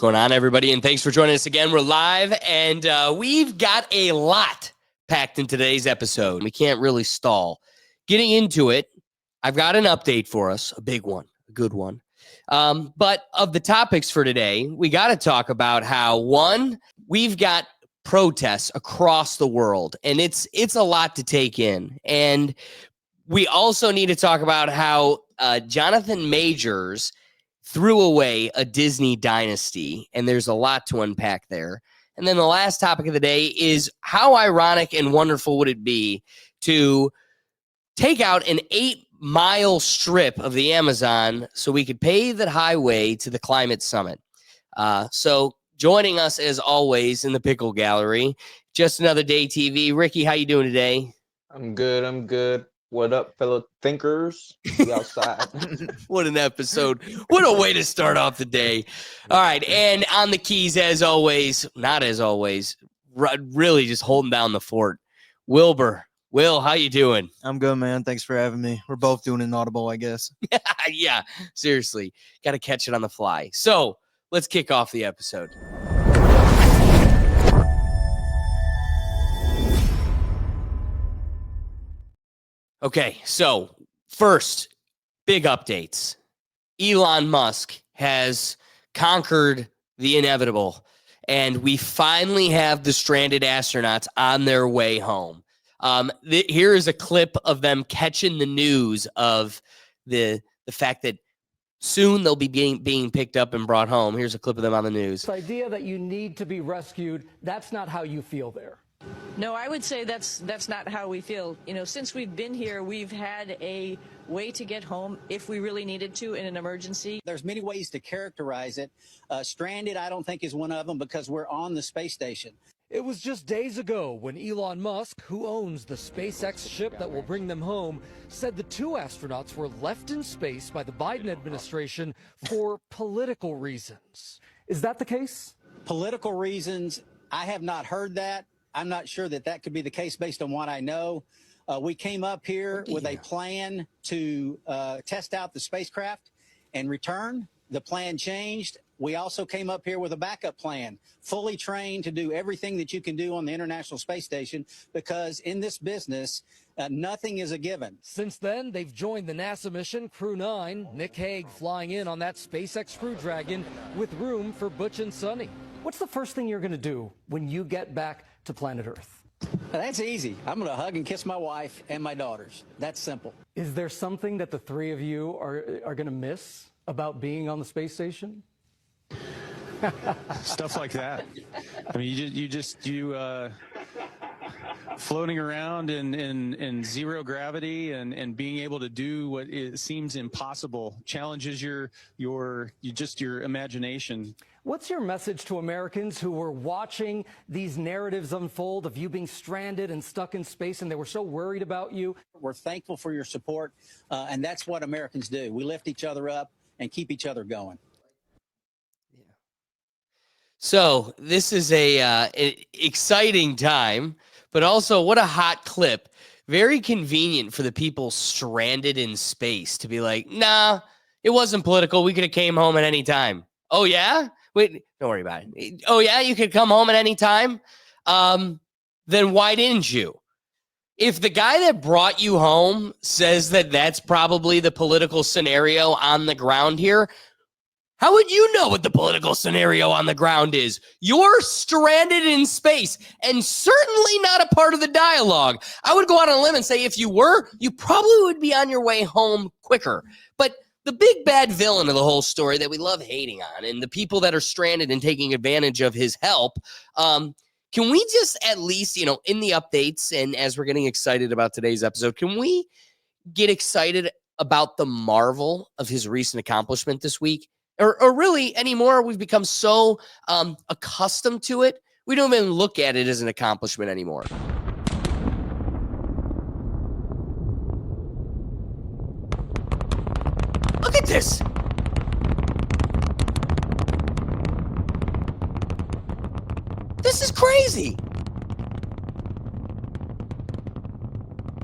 going on, everybody? And thanks for joining us again. We're live, and we've got a lot packed in today's episode. We can't really stall. Getting into it, I've got an update for us, a big one, a good one. But of the topics for today, we got to talk about how, one, we've got protests across the world, and it's a lot to take in. And we also need to talk about how Jonathan Majors threw away a Disney Dynasty, and there's a lot to unpack there. And then the last topic of the day is how ironic and wonderful would it be to take out an 8-mile strip of the Amazon so we could pave the highway to the climate summit. So joining us as always in the Pickle Gallery, Just Another Day TV. Ricky, how you doing today? I'm good. What up, fellow thinkers? We outside. What an episode. What a way to start off the day. All right. And on the keys, as always, not as always, really just holding down the fort. Wilbur. Will, how you doing? I'm good, man. Thanks for having me. We're both doing inaudible, I guess. Yeah, seriously. Got to catch it on the fly. So let's kick off the episode. Okay, so first, big updates. Elon Musk has conquered the inevitable, and we finally have the stranded astronauts on their way home. Here is a clip of them catching the news of the fact that soon they'll be being picked up and brought home. Here's a clip of them on the news. This idea that you need to be rescued, that's not how you feel there. No, I would say that's not how we feel. You know, since we've been here, we've had a way to get home if we really needed to in an emergency. There's many ways to characterize it. Stranded, I don't think, is one of them because we're on the space station. It was just days ago when Elon Musk, who owns the SpaceX ship that will bring them home, said the two astronauts were left in space by the Biden administration for political reasons. Is that the case? Political reasons, I have not heard that. I'm not sure that could be the case based on what I know. We came up here with a plan to test out the spacecraft and return. The plan changed. We also came up here with a backup plan, fully trained to do everything that you can do on the International Space Station, because in this business, nothing is a given. Since then, they've joined the NASA mission Crew 9, Nick Hague flying in on that SpaceX Crew Dragon with room for Butch and Sunny. What's the first thing you're going to do when you get back to planet Earth? That's easy. I'm going to hug and kiss my wife and my daughters. That's simple. Is there something that the three of you are going to miss about being on the space station? Stuff like that. I mean, you floating around in zero gravity and being able to do what it seems impossible challenges your imagination. What's your message to Americans who were watching these narratives unfold of you being stranded and stuck in space, and they were so worried about you? We're thankful for your support, and that's what Americans do. We lift each other up and keep each other going. Yeah. So this is an exciting time, but also what a hot clip. Very convenient for the people stranded in space to be like, nah, it wasn't political. We could have came home at any time. Oh, yeah? Wait, don't worry about it. Oh, yeah, you could come home at any time? Then why didn't you? If the guy that brought you home says that that's probably the political scenario on the ground here, how would you know what the political scenario on the ground is? You're stranded in space and certainly not a part of the dialogue. I would go out on a limb and say if you were, you probably would be on your way home quicker. But the big bad villain of the whole story that we love hating on and the people that are stranded and taking advantage of his help, can we just at least, in the updates and as we're getting excited about today's episode, can we get excited about the marvel of his recent accomplishment this week? Or really anymore, we've become so accustomed to it, we don't even look at it as an accomplishment anymore. Look at this. This is crazy.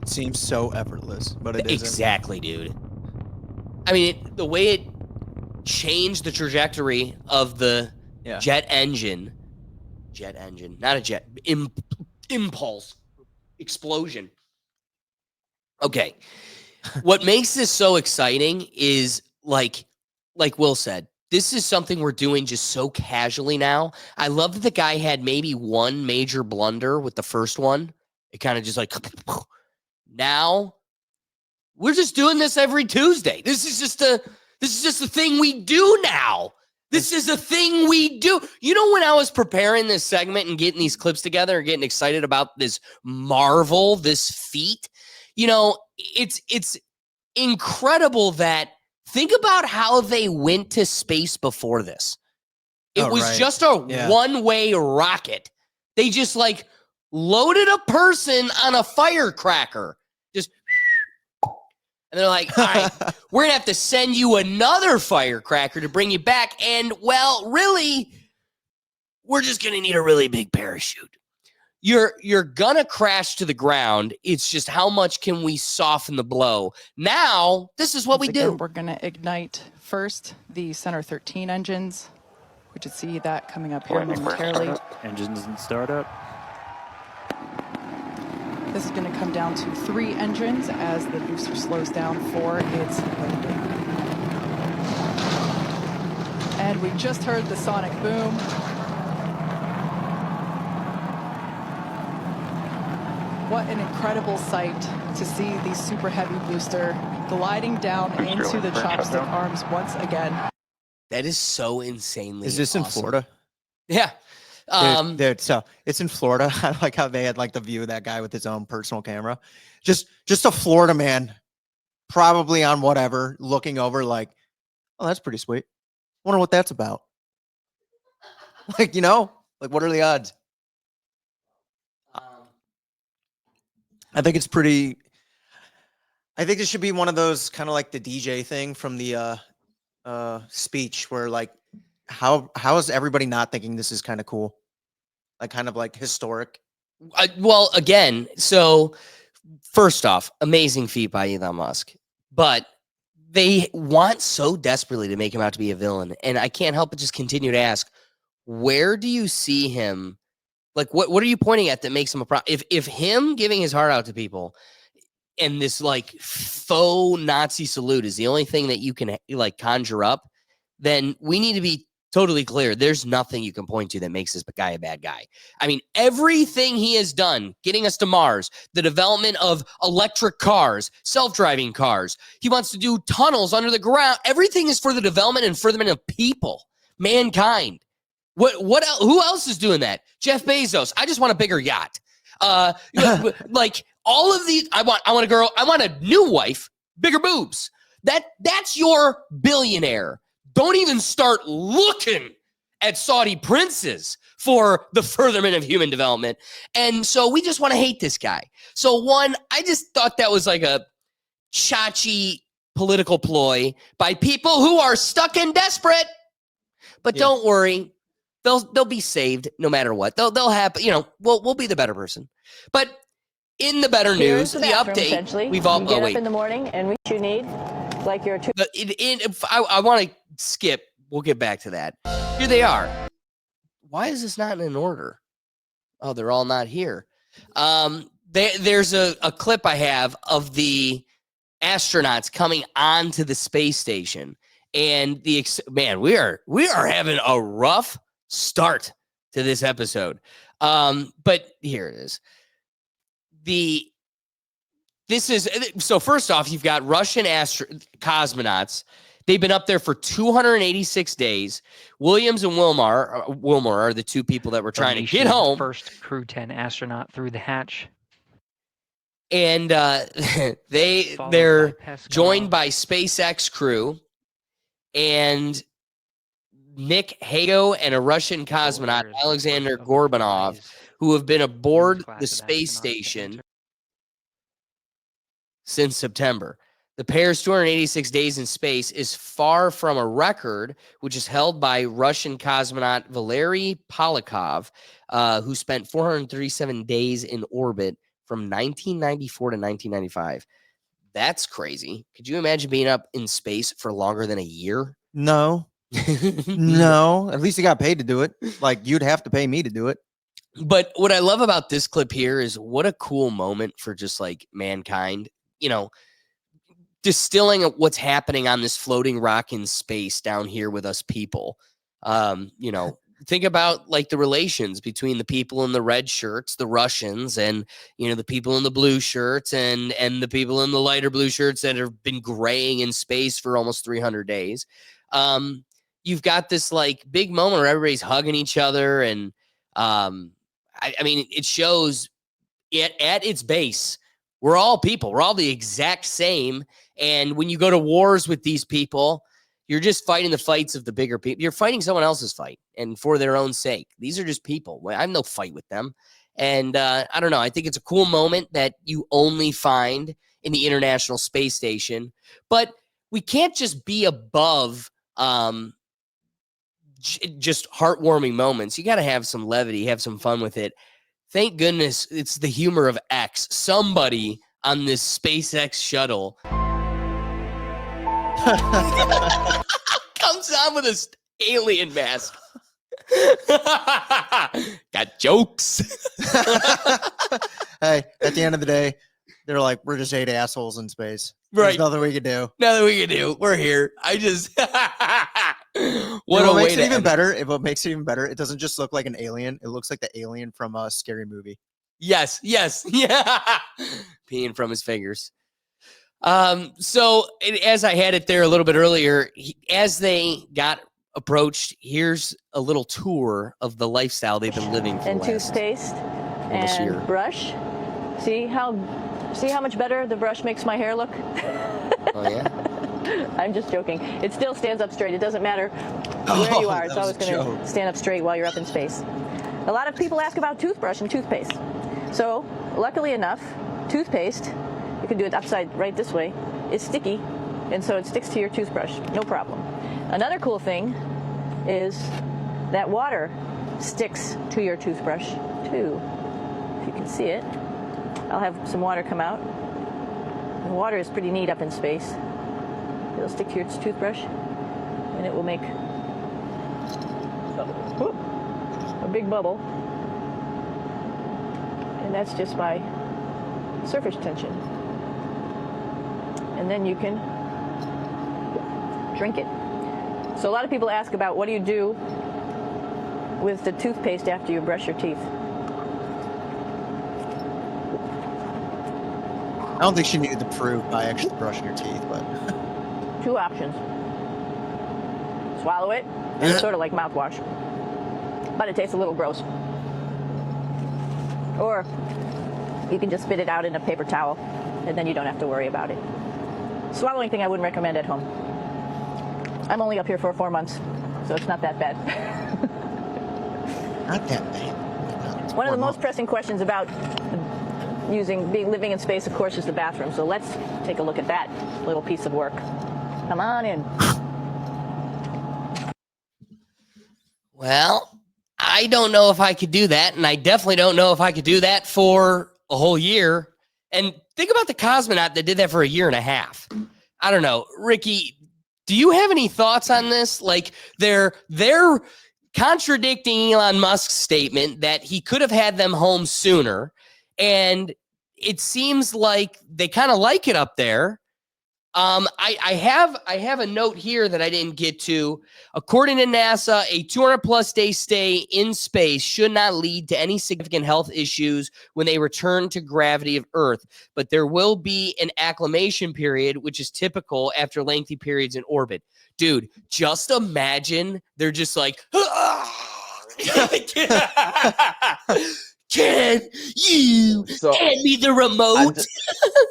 It seems so effortless, but it isn't. Exactly, dude. I mean, the way it changed the trajectory of the Yeah. jet engine, not a jet, impulse, explosion. Okay. What makes this so exciting is like Will said, this is something we're doing just so casually now. I love that the guy had maybe one major blunder with the first one. It kind of just like now we're just doing this every Tuesday. This is just a thing we do now. This is a thing we do. You know, when I was preparing this segment and getting these clips together and getting excited about this marvel, this feat, you know, it's incredible that think about how they went to space before this. It was just a one-way rocket. They just like loaded a person on a firecracker. Just and they're like, all right, we're going to have to send you another firecracker to bring you back. And, well, really, we're just going to need a really big parachute. You're going to crash to the ground. It's just how much can we soften the blow? Now, this is what we do. We're going to ignite first the Center 13 engines. We should see that coming up here momentarily. Engines and startup. This is going to come down to 3 engines as the booster slows down for its landing. And we just heard the sonic boom. What an incredible sight to see the super heavy booster gliding down into the chopstick arms once again. That is so insanely Is this awesome. in Florida? Yeah. So it's in Florida. I like how they had like the view of that guy with his own personal camera. Just a Florida man, probably on whatever, looking over like, oh, that's pretty sweet. Wonder what that's about. Like, you know, like what are the odds? I think it's pretty. I think it should be one of those kind of like the DJ thing from the speech where like how is everybody not thinking this is kind of cool, like kind of like historic? Well, again, so first off, amazing feat by Elon Musk, but they want so desperately to make him out to be a villain, and I can't help but just continue to ask, where do you see him? Like, what are you pointing at that makes him a problem? If him giving his heart out to people and this like faux Nazi salute is the only thing that you can like conjure up, then we need to be totally clear. There's nothing you can point to that makes this guy a bad guy. I mean, everything he has done, getting us to Mars, the development of electric cars, self-driving cars, he wants to do tunnels under the ground. Everything is for the development and furtherment of people, mankind. What else? Who else is doing that? Jeff Bezos. I just want a bigger yacht. Like all of these, I want a girl. I want a new wife, bigger boobs. That's your billionaire. Don't even start looking at Saudi princes for the furtherment of human development. And so we just want to hate this guy. So one, I just thought that was like a chachi political ploy by people who are stuck and desperate. But don't worry, they'll be saved no matter what. They'll happen. You know, we'll be the better person. But in the better news, the update we've all get up in the morning and what you need, like your two. I want to skip. We'll get back to that. Here they are. Why is this not in order? Oh, they're all not here. There's a clip I have of the astronauts coming onto the space station, and we are having a rough start to this episode. But here it is. So first off, you've got Russian cosmonauts. They've been up there for 286 days. Williams and Wilmore are the two people that were trying to get home. First Crew 10 astronaut through the hatch. And they're joined by SpaceX crew and Nick Hago and a Russian cosmonaut, Alexander Gorbanov, who have been aboard the space station since September. The pair's 286 days in space is far from a record, which is held by Russian cosmonaut Valery Polyakov, who spent 437 days in orbit from 1994 to 1995. That's crazy. Could you imagine being up in space for longer than a year? No, No, at least he got paid to do it. Like you'd have to pay me to do it. But what I love about this clip here is what a cool moment for just like mankind, you know, distilling what's happening on this floating rock in space down here with us people. You know, think about like the relations between the people in the red shirts, the Russians, and you know the people in the blue shirts and the people in the lighter blue shirts that have been graying in space for almost 300 days. You've got this like big moment where everybody's hugging each other, and I mean, it shows it at its base. We're all people. We're all the exact same. And when you go to wars with these people, you're just fighting the fights of the bigger people. You're fighting someone else's fight and for their own sake. These are just people. I have no fight with them. And I don't know. I think it's a cool moment that you only find in the International Space Station. But we can't just be above just heartwarming moments. You got to have some levity, have some fun with it. Thank goodness it's the humor of X. Somebody on this SpaceX shuttle comes on with this alien mask. Got jokes. Hey, at the end of the day, they're like, we're just 8 assholes in space. Right. There's nothing we can do. Nothing we can do. We're here. I just What a way makes it to even end better, what makes it even better, it doesn't just look like an alien. It looks like the alien from a Scary Movie. Yes, yeah. Peeing from his fingers. So as I had it there a little bit earlier, as they got approached, here's a little tour of the lifestyle they've been living for And the last toothpaste almost and year. brush. See how much better the brush makes my hair look? Oh yeah. I'm just joking. It still stands up straight. It doesn't matter where you are. It's always going to stand up straight while you're up in space. A lot of people ask about toothbrush and toothpaste. So luckily enough, toothpaste, you can do it upside right this way, is sticky, and so it sticks to your toothbrush. No problem. Another cool thing is that water sticks to your toothbrush too. If you can see it. I'll have some water come out. The water is pretty neat up in space. It'll stick to your toothbrush, and it will make a big bubble. And that's just by surface tension. And then you can drink it. So a lot of people ask about what do you do with the toothpaste after you brush your teeth? I don't think she needed to prove by actually brushing her teeth, but 2 options. Swallow it, and it's sort of like mouthwash, but it tastes a little gross. Or you can just spit it out in a paper towel, and then you don't have to worry about it. Swallowing thing I wouldn't recommend at home. I'm only up here for 4 months, so it's not that bad. not that bad. One of the most pressing questions about living in space, of course, is the bathroom. So let's take a look at that little piece of work. Come on in. Well, I don't know if I could do that, and I definitely don't know if I could do that for a whole year. And think about the cosmonaut that did that for a year and a half. I don't know. Ricky, do you have any thoughts on this? Like they're contradicting Elon Musk's statement that he could have had them home sooner. And it seems like they kind of like it up there. I have a note here that I didn't get to. According to NASA, a 200+ day stay in space should not lead to any significant health issues when they return to gravity of Earth, but there will be an acclimation period, which is typical after lengthy periods in orbit. Dude, just imagine they're just like, can you hand me the remote?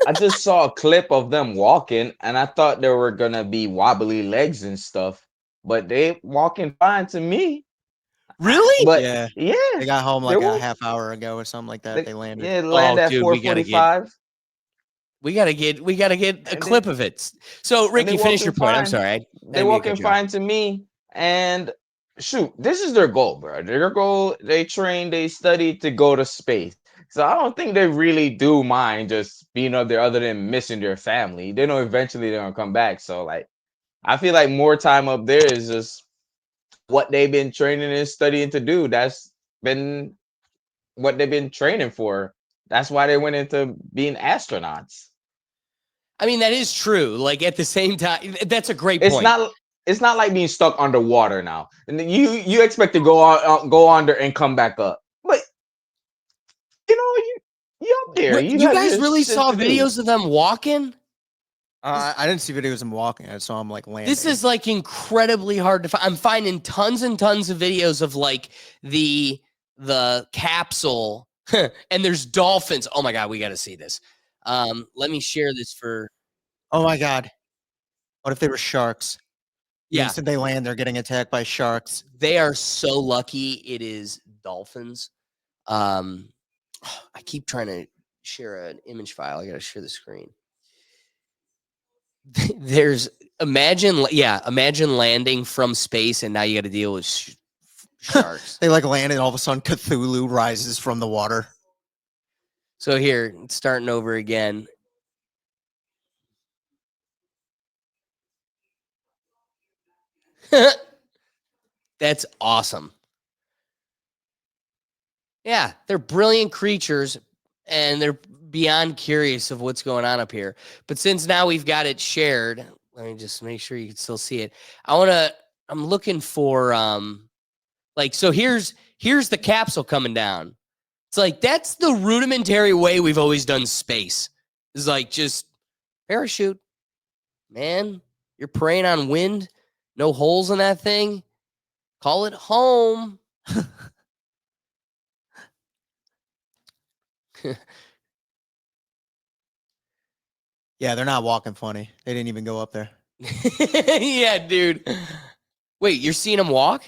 I just saw a clip of them walking, and I thought there were gonna be wobbly legs and stuff, but they walking fine to me. Really? But yeah, yeah, they got home like a half hour ago or something like that. They landed. Yeah, land at 4:45. We gotta get a clip of it. So Ricky, finish your point. I'm sorry. They're walking fine to me, and shoot, this is their goal, bro. Their goal, they train, they study to go to space. So I don't think they really do mind just being up there other than missing their family. They know eventually they're gonna come back. So like I feel like more time up there is just what they've been training and studying to do. That's been what they've been training for. That's why they went into being astronauts. I mean, that is true. Like at the same time, that's a great It's point. not like being stuck underwater now. And then you expect to go under and come back up. But you up there. Wait, You you got guys your really shit saw to do. videos of them walking? I didn't see videos of him walking. I saw him like landing. This is like incredibly hard to find. I'm finding tons and tons of videos of like the capsule and there's dolphins. Oh my God, we got to see this. Let me share this for. Oh my God. What if they were sharks? The Yeah, instant they land, they're getting attacked by sharks. they are so lucky. It is dolphins. I keep trying to share an image file. I got to share the screen. There's imagine landing from space and now you got to deal with sharks. They like land and all of a sudden Cthulhu rises from the water. So here, it's starting over again. That's awesome. Yeah, they're brilliant creatures and they're beyond curious of what's going on up here. But since now we've got it shared, let me just make sure you can still see it. I'm looking for so here's the capsule coming down. It's like that's the rudimentary way we've always done space. It's like just parachute. Man, you're preying on wind, no holes in that thing. Call it home. Yeah, they're not walking funny. They didn't even go up there. Yeah, dude. Wait, you're seeing them walk?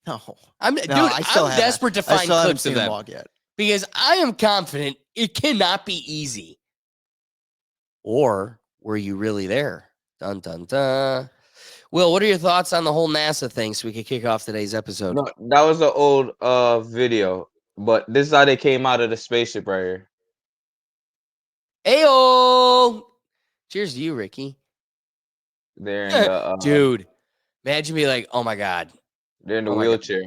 No. I'm desperate to find clips of them walk yet. because I am confident it cannot be easy. Or were you really there? Dun dun dun. Will, what are your thoughts on the whole NASA thing so we can kick off today's episode? No, that was an old video, but this is how they came out of the spaceship right here. Ayo! Cheers to you, Ricky. They're in the dude. Imagine me like, oh my God. They're in the wheelchair.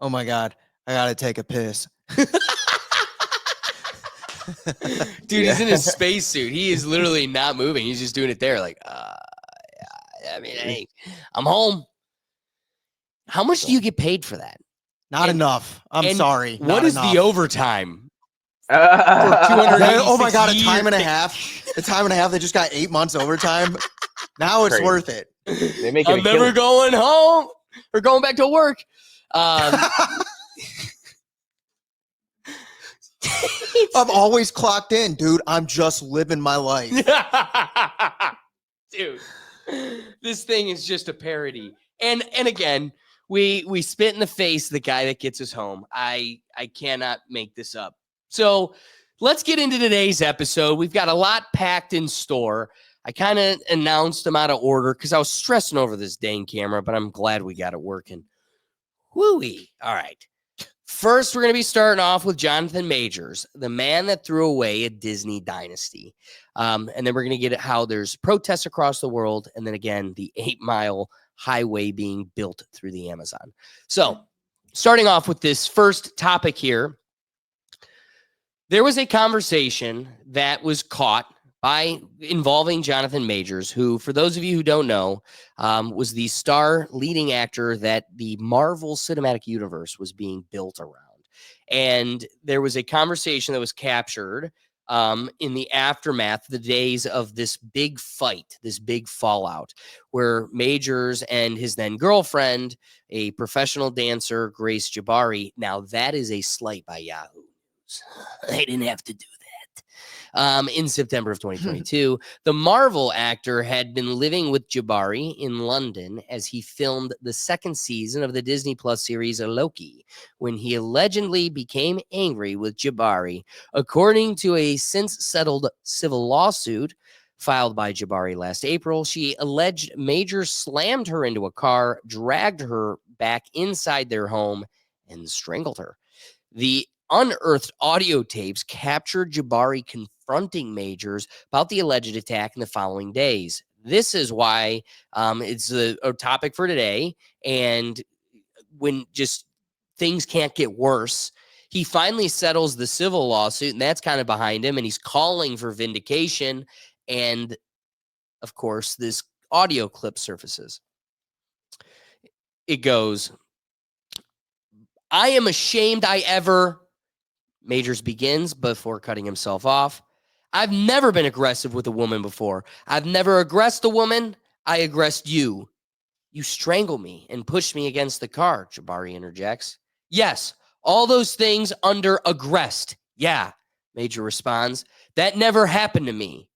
Oh my God. I gotta take a piss. Dude, he's in his spacesuit. He is literally not moving. He's just doing it there. Like, I mean, hey, I'm home. How much do you get paid for that? Not enough. I'm sorry. What is the overtime? For 200. Oh my God, a time and a half. A time and a half. They just got 8 months overtime. Now it's worth it. I'm never going home or going back to work. I'm always clocked in, dude. I'm just living my life. Dude, this thing is just a parody. And again, we spit in the face of the guy that gets us home. I cannot make this up. So let's get into today's episode. We've got a lot packed in store. I kind of announced them out of order because I was stressing over this dang camera, but I'm glad we got it working. Woo-wee. All right. First, we're going to be starting off with Jonathan Majors, the man that threw away a Disney dynasty. And then we're going to get at how there's protests across the world. And then again, the 8-mile highway being built through the Amazon. So starting off with this first topic here, there was a conversation that was caught by involving Jonathan Majors, who, for those of you who don't know, was the star leading actor that the Marvel Cinematic Universe was being built around. And there was a conversation that was captured in the aftermath, the days of this big fight, this big fallout, where Majors and his then girlfriend, a professional dancer, Grace Jabari. Now, that is a slight by Yahoo. They didn't have to do that. In September of 2022, the Marvel actor had been living with Jabari in London as he filmed the second season of the Disney Plus series Loki, when he allegedly became angry with Jabari. According to a since settled civil lawsuit filed by Jabari last April, she alleged Majors slammed her into a car, dragged her back inside their home, and strangled her. The unearthed audio tapes captured Jabari confronting Majors about the alleged attack in the following days. This is why it's a topic for today. And when just things can't get worse. He finally settles the civil lawsuit, and that's kind of behind him, and he's calling for vindication. And of course, this audio clip surfaces. It goes, "I am ashamed I ever," Majors begins before cutting himself off. "I've never been aggressive with a woman before. I've never aggressed a woman. I aggressed you. You strangle me and push me against the car," Jabari interjects. "Yes, all those things under aggressed. Yeah," Major responds. "That never happened to me."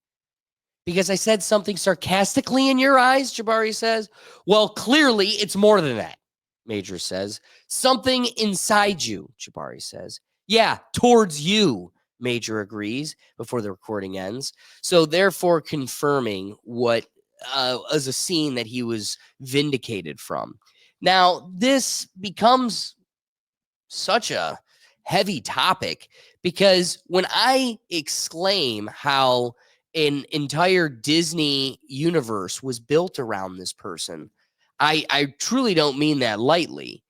"Because I said something sarcastically in your eyes," Jabari says. "Well, clearly it's more than that," Major says. "Something inside you," Jabari says. "Yeah, towards you," Major agrees before the recording ends. So therefore confirming what as a scene that he was vindicated from. Now, this becomes such a heavy topic because when I exclaim how an entire Disney universe was built around this person, I truly don't mean that lightly.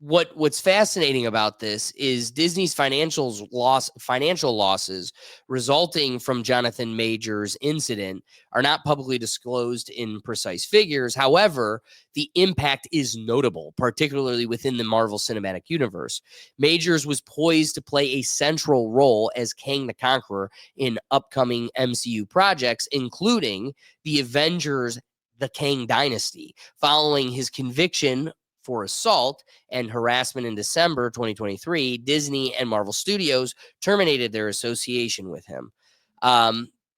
What's fascinating about this is Disney's financial losses resulting from Jonathan Majors' incident are not publicly disclosed in precise figures. However, the impact is notable, particularly within the Marvel Cinematic Universe. Majors was poised to play a central role as Kang the Conqueror in upcoming MCU projects, including the Avengers: The Kang Dynasty, following his conviction for assault and harassment in December 2023. Disney and Marvel Studios terminated their association with him.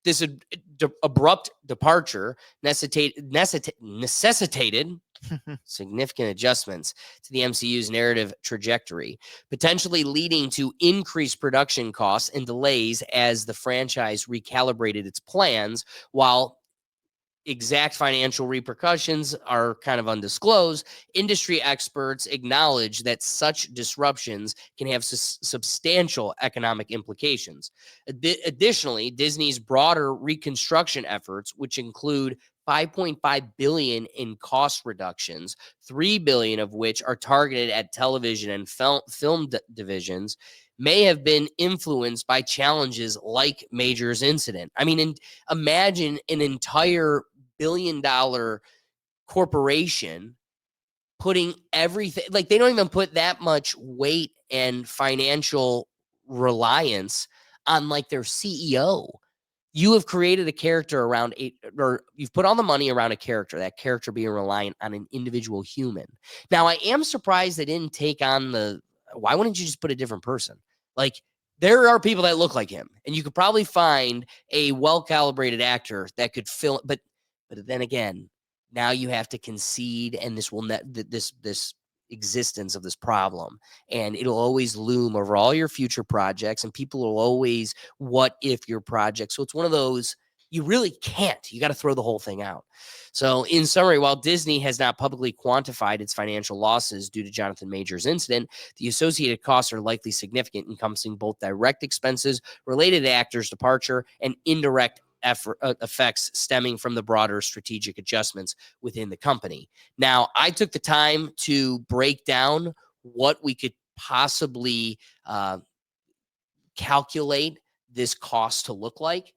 This abrupt departure necessitated significant adjustments to the MCU's narrative trajectory, potentially leading to increased production costs and delays as the franchise recalibrated its plans. While exact financial repercussions are kind of undisclosed, industry experts acknowledge that such disruptions can have substantial economic implications. Additionally, Disney's broader reconstruction efforts, which include $5.5 billion in cost reductions, $3 billion of which are targeted at television and film divisions, may have been influenced by challenges like Major's incident. I mean, imagine an entire billion-dollar corporation putting everything, like they don't even put that much weight and financial reliance on like their CEO. You have created a character around or you've put all the money around a character, that character being reliant on an individual human. Now, I am surprised they didn't take on why wouldn't you just put a different person? Like, there are people that look like him, and you could probably find a well-calibrated actor that could fill it. But then again, now you have to concede, and this will this existence of this problem, and it'll always loom over all your future projects, and people will always what if your project. So it's one of those you really can't. You got to throw the whole thing out. So in summary, while Disney has not publicly quantified its financial losses due to Jonathan Majors' incident, the associated costs are likely significant, encompassing both direct expenses related to actors' departure and indirect effects stemming from the broader strategic adjustments within the company. Now, I took the time to break down what we could possibly calculate this cost to look like.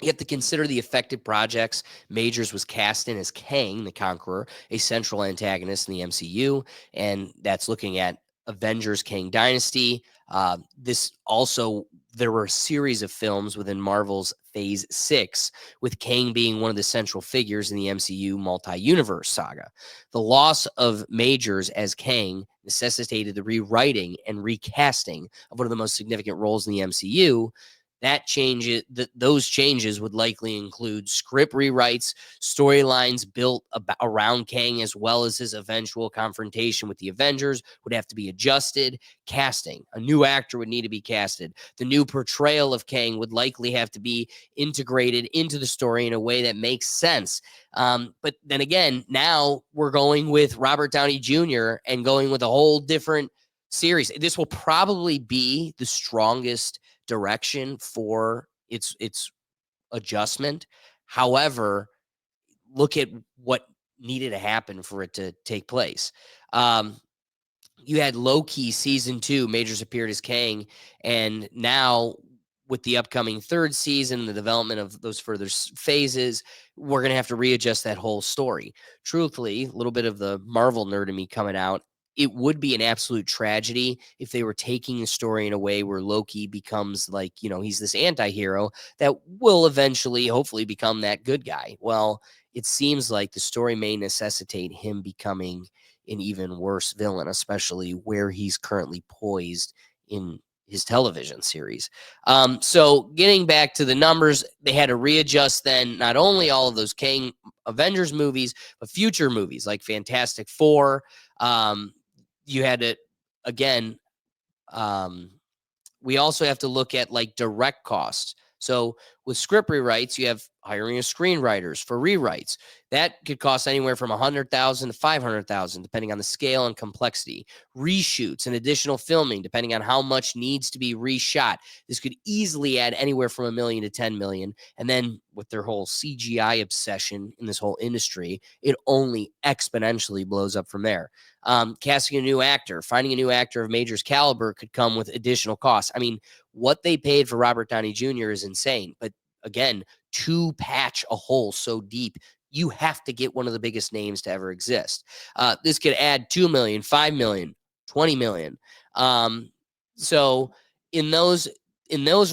You have to consider the affected projects. Majors was cast in as Kang the Conqueror, a central antagonist in the MCU, and that's looking at Avengers: Kang Dynasty. There were a series of films within Marvel's Phase 6, with Kang being one of the central figures in the MCU multi-universe saga. The loss of Majors as Kang necessitated the rewriting and recasting of one of the most significant roles in the MCU. Those changes would likely include script rewrites, storylines built around Kang, as well as his eventual confrontation with the Avengers would have to be adjusted. Casting, a new actor would need to be casted. The new portrayal of Kang would likely have to be integrated into the story in a way that makes sense. But then again, now we're going with Robert Downey Jr. and going with a whole different series. This will probably be the strongest direction for its adjustment. However, look at what needed to happen for it to take place. You had Loki season 2, Majors appeared as Kang, and now with the upcoming third season, the development of those further phases, we're going to have to readjust that whole story. Truthfully, a little bit of the Marvel nerd in me coming out, it would be an absolute tragedy if they were taking the story in a way where Loki becomes like, he's this anti-hero that will eventually, hopefully, become that good guy. Well, it seems like the story may necessitate him becoming an even worse villain, especially where he's currently poised in his television series. So getting back to the numbers, they had to readjust then not only all of those Kang Avengers movies, but future movies like Fantastic Four. You had to, again, we also have to look at like direct costs. So with script rewrites, you have hiring of screenwriters for rewrites. That could cost anywhere from $100,000 to $500,000, depending on the scale and complexity. Reshoots and additional filming, depending on how much needs to be reshot. This could easily add anywhere from $1 million to $10 million. And then with their whole CGI obsession in this whole industry, it only exponentially blows up from there. Casting a new actor, finding a new actor of Major's caliber could come with additional costs. I mean, what they paid for Robert Downey Jr. is insane. But again, to patch a hole so deep, you have to get one of the biggest names to ever exist. This could add 2 million, 5 million, 20 million. So in those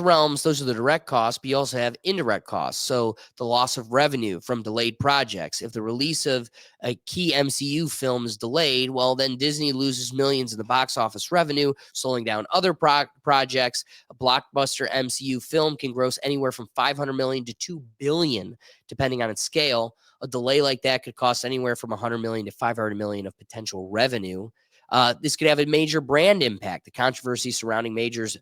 realms, those are the direct costs, but you also have indirect costs. So the loss of revenue from delayed projects. If the release of a key MCU film is delayed, well, then Disney loses millions in the box office revenue, slowing down other projects. A blockbuster MCU film can gross anywhere from 500 million to 2 billion, depending on its scale. A delay like that could cost anywhere from 100 million to 500 million of potential revenue. This could have a major brand impact. The controversy surrounding Major's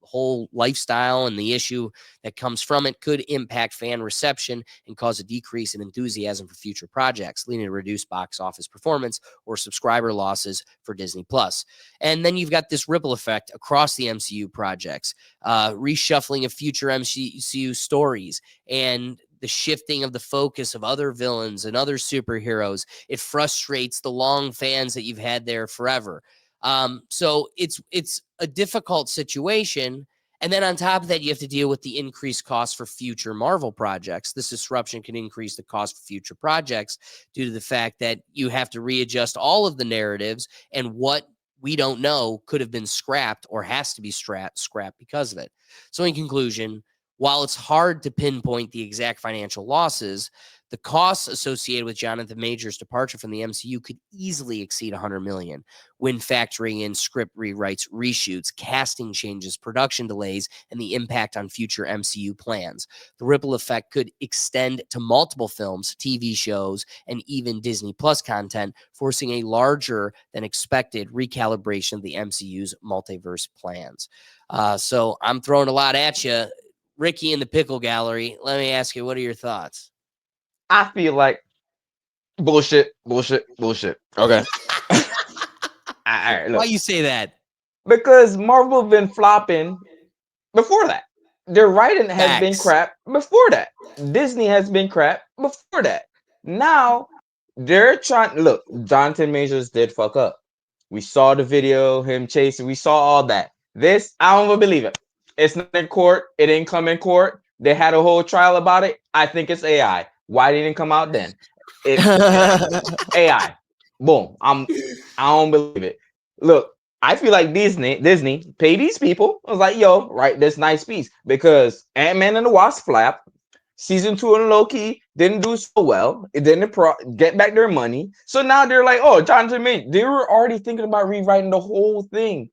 whole lifestyle and the issue that comes from it could impact fan reception and cause a decrease in enthusiasm for future projects, leading to reduced box office performance or subscriber losses for Disney Plus. And then you've got this ripple effect across the MCU projects, reshuffling of future MCU stories, and the shifting of the focus of other villains and other superheroes. It frustrates the long fans that you've had there forever. So it's a difficult situation. And then on top of that, you have to deal with the increased cost for future Marvel projects. This disruption can increase the cost for future projects due to the fact that you have to readjust all of the narratives, and what we don't know could have been scrapped or has to be scrapped because of it. So in conclusion, while it's hard to pinpoint the exact financial losses, the costs associated with Jonathan Majors' departure from the MCU could easily exceed $100 million when factoring in script rewrites, reshoots, casting changes, production delays, and the impact on future MCU plans. The ripple effect could extend to multiple films, TV shows, and even Disney Plus content, forcing a larger than expected recalibration of the MCU's multiverse plans. So I'm throwing a lot at you. Ricky in the Pickle Gallery, let me ask you, what are your thoughts? I feel like bullshit. Okay. All right, Why look. you say that? Because Marvel been flopping before that. Their writing has been Facts. crap before that. Disney has been crap before that. Now they're trying. Look, Jonathan Majors did fuck up. We saw the video, him chasing. We saw all that. This, I don't even believe it. It's not in court. It didn't come in court. They had a whole trial about it. I think it's AI. Why didn't it come out then? AI. Boom. I don't believe it. Look, I feel like Disney pay these people. I was like, yo, write this nice piece, because Ant-Man and the Wasp flap. Season 2 and Loki didn't do so well. It didn't get back their money. So now they're like, oh, Jonathan Majors. They were already thinking about rewriting the whole thing.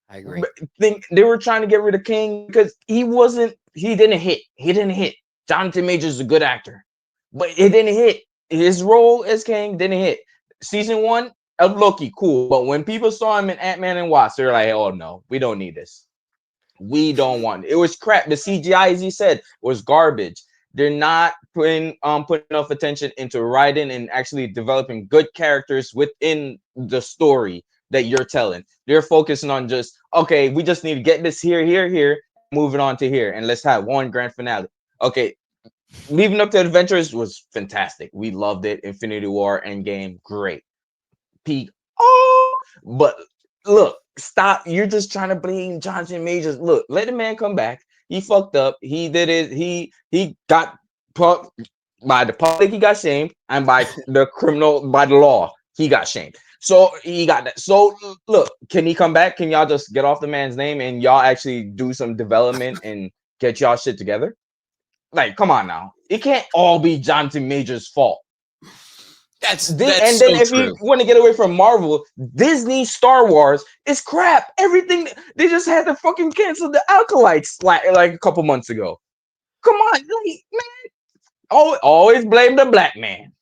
I agree. They were trying to get rid of King because he didn't hit. Jonathan Majors is a good actor, but it didn't hit. His role as King didn't hit. Season 1 of Loki, cool. But when people saw him in Ant-Man and Wasp, they're like, oh no, we don't need this. We don't want it. It was crap. The CGI, as he said, was garbage. They're not putting enough attention into writing and actually developing good characters within the story that you're telling. They're focusing on just, okay, we just need to get this here, moving on to here, and let's have one grand finale. Okay, Leaving Up to Adventures was fantastic. We loved it. Infinity War, Endgame, great. Peak. Oh, but look, stop. You're just trying to blame Jonathan Majors. Look, let the man come back. He fucked up. He did it. He got put by the public. He got shamed, and by the criminal, by the law, he got shamed. So he got that. So look, can he come back? Can y'all just get off the man's name and y'all actually do some development and get y'all shit together? Like, come on now. It can't all be Jonathan Majors' fault. That's And then so if true. you want to get away from Marvel, Disney Star Wars is crap. Everything they just had to fucking cancel the Acolytes like a couple months ago. Come on, like, man. Always blame the black man.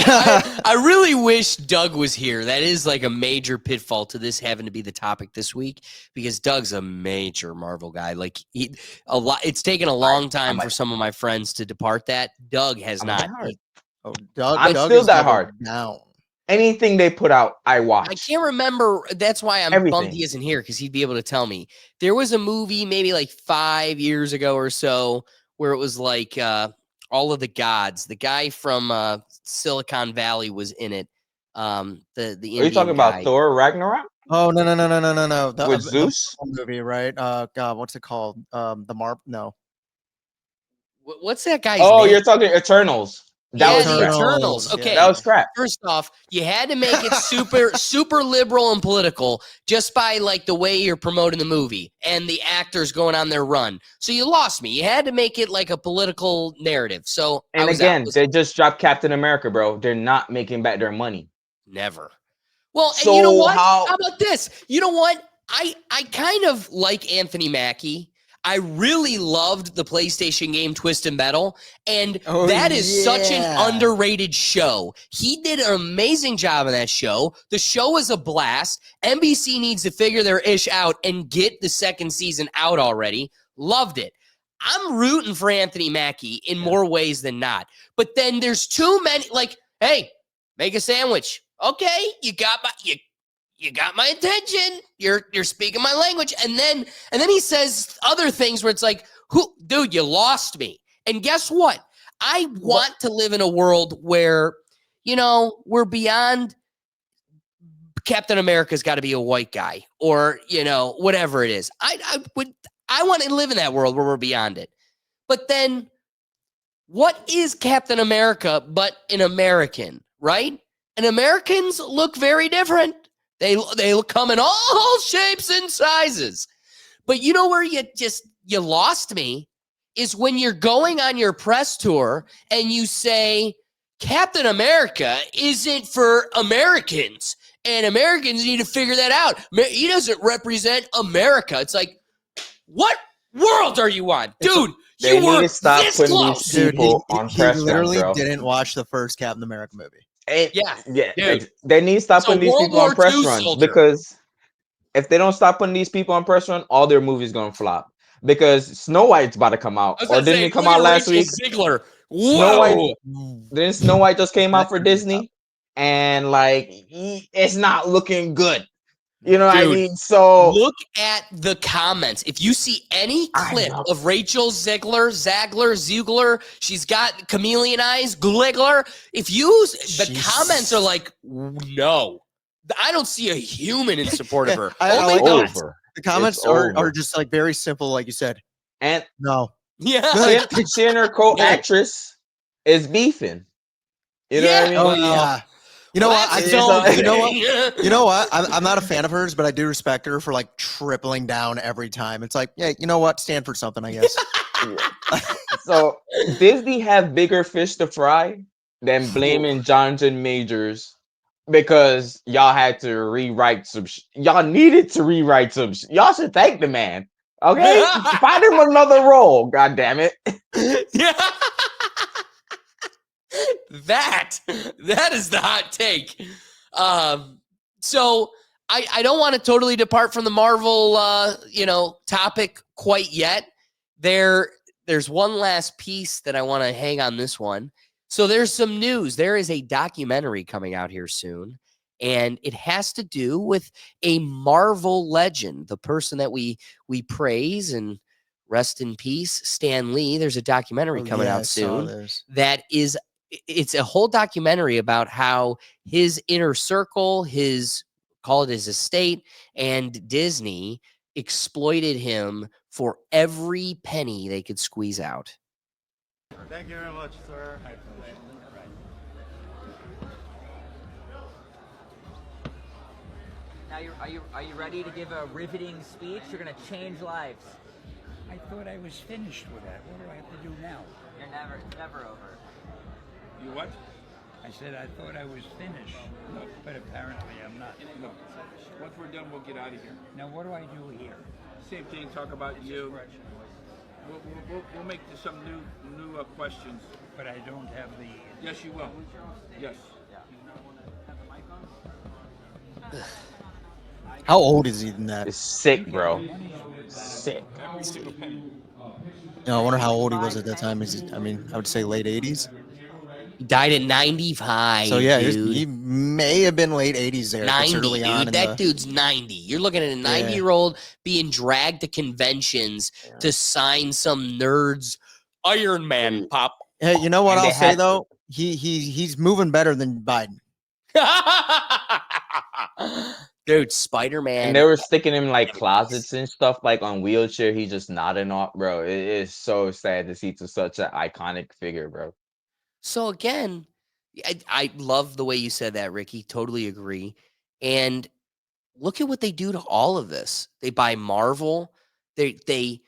I really wish Doug was here. That is like a major pitfall to this having to be the topic this week because Doug's a major Marvel guy. Like it's taken a long time for some of my friends to depart that. Doug has not. Oh, Doug, I'm Doug still is that double hard. down. Anything they put out, I watch. I can't remember. That's why I'm bummed he isn't here because he'd be able to tell me. There was a movie maybe like 5 years ago or so where it was like all of the gods. The guy from Silicon Valley was in it. The Are you Indian talking guy. about Thor Ragnarok? Oh no. With Zeus? The movie, right? God, what's it called? No. What's that guy's Oh, name? you're talking Eternals. That was the crap. Eternals. Yeah. Okay. That was crap. First off, you had to make it super liberal and political just by like the way you're promoting the movie and the actors going on their run. So you lost me. You had to make it like a political narrative. So And I was again, out. they just dropped Captain America, bro. They're not making back their money. Never. Well, and So you know what? how about this? You know what? I kind of like Anthony Mackie. I really loved the PlayStation game Twisted Metal, and that is such an underrated show. He did an amazing job on that show. The show is a blast. NBC needs to figure their ish out and get the second season out already. Loved it. I'm rooting for Anthony Mackie in more ways than not. But then there's too many, like, hey, make a sandwich. Okay, you got my attention. You're speaking my language. And then he says other things where it's like, dude, you lost me. And guess what? I want to live in a world where, we're beyond Captain America's got to be a white guy or, whatever it is. I want to live in that world where we're beyond it. But then what is Captain America but an American, right? And Americans look very different. They come in all shapes and sizes. But you know where you lost me is when you're going on your press tour and you say Captain America isn't for Americans and Americans need to figure that out. He doesn't represent America. It's like, what world are you on? Dude, they you need were to stop this putting close. these people on press He literally runs, bro. didn't watch the first Captain America movie. Dude. They need to stop putting these World people on War press II runs soldier. because if they don't stop putting these people on press run, all their movies gonna flop. Because Snow White's about to come out, or didn't it come out last week? Ziegler. Snow White just came out for Disney, and like it's not looking good. You know what I mean? So look at the comments. If you see any clip of Rachel Ziegler, she's got chameleon eyes, Gligler. The comments are like, no, I don't see a human in support of her. I like over. The comments are just like very simple, like you said. And no, she and her co-actress is beefing. You know what I mean? Oh yeah. You know what? You know what? I'm not a fan of hers, but I do respect her for like tripling down every time. It's like, yeah, you know what? Stand for something, I guess. So Disney have bigger fish to fry than blaming Jonathan Majors because y'all had to rewrite some. Y'all needed to rewrite some. Y'all should thank the man. Okay, find him another role. God damn it. Yeah. That is the hot take. So I don't want to totally depart from the Marvel topic quite yet. There's one last piece that I want to hang on this one. So there's some news. There is a documentary coming out here soon, and it has to do with a Marvel legend, the person that we praise and rest in peace, Stan Lee. There's a documentary coming out soon that is, it's a whole documentary about how his inner circle, call it his estate, and Disney exploited him for every penny they could squeeze out. Thank you very much, sir. Now, are you ready to give a riveting speech? You're going to change lives. I thought I was finished with that. What do I have to do now? You're never over. You what? I said I thought I was finished, but apparently I'm not. Look, once we're done, we'll get out of here. Now what do I do here? Same thing. Talk about you. We'll make some new questions. But I don't have the. Yes, you will. Yes. How old is he in that? It's sick, bro. Sick. No, I wonder how old he was at that time. I would say late 80s. He died at 95. So yeah, dude. he may have been late 80s there. 90, early on dude. That dude's 90. You're looking at a 90-year-old being dragged to conventions to sign some nerd's Iron Man pop. Hey, you know what I'll say though? He's moving better than Biden. Dude, Spider-Man. And they were sticking him like closets and stuff, like on wheelchair. He's just nodding off, bro. It is so sad to see to such an iconic figure, bro. So again, I love the way you said that, Ricky. Totally agree. And look at what they do to all of this. They buy Marvel. They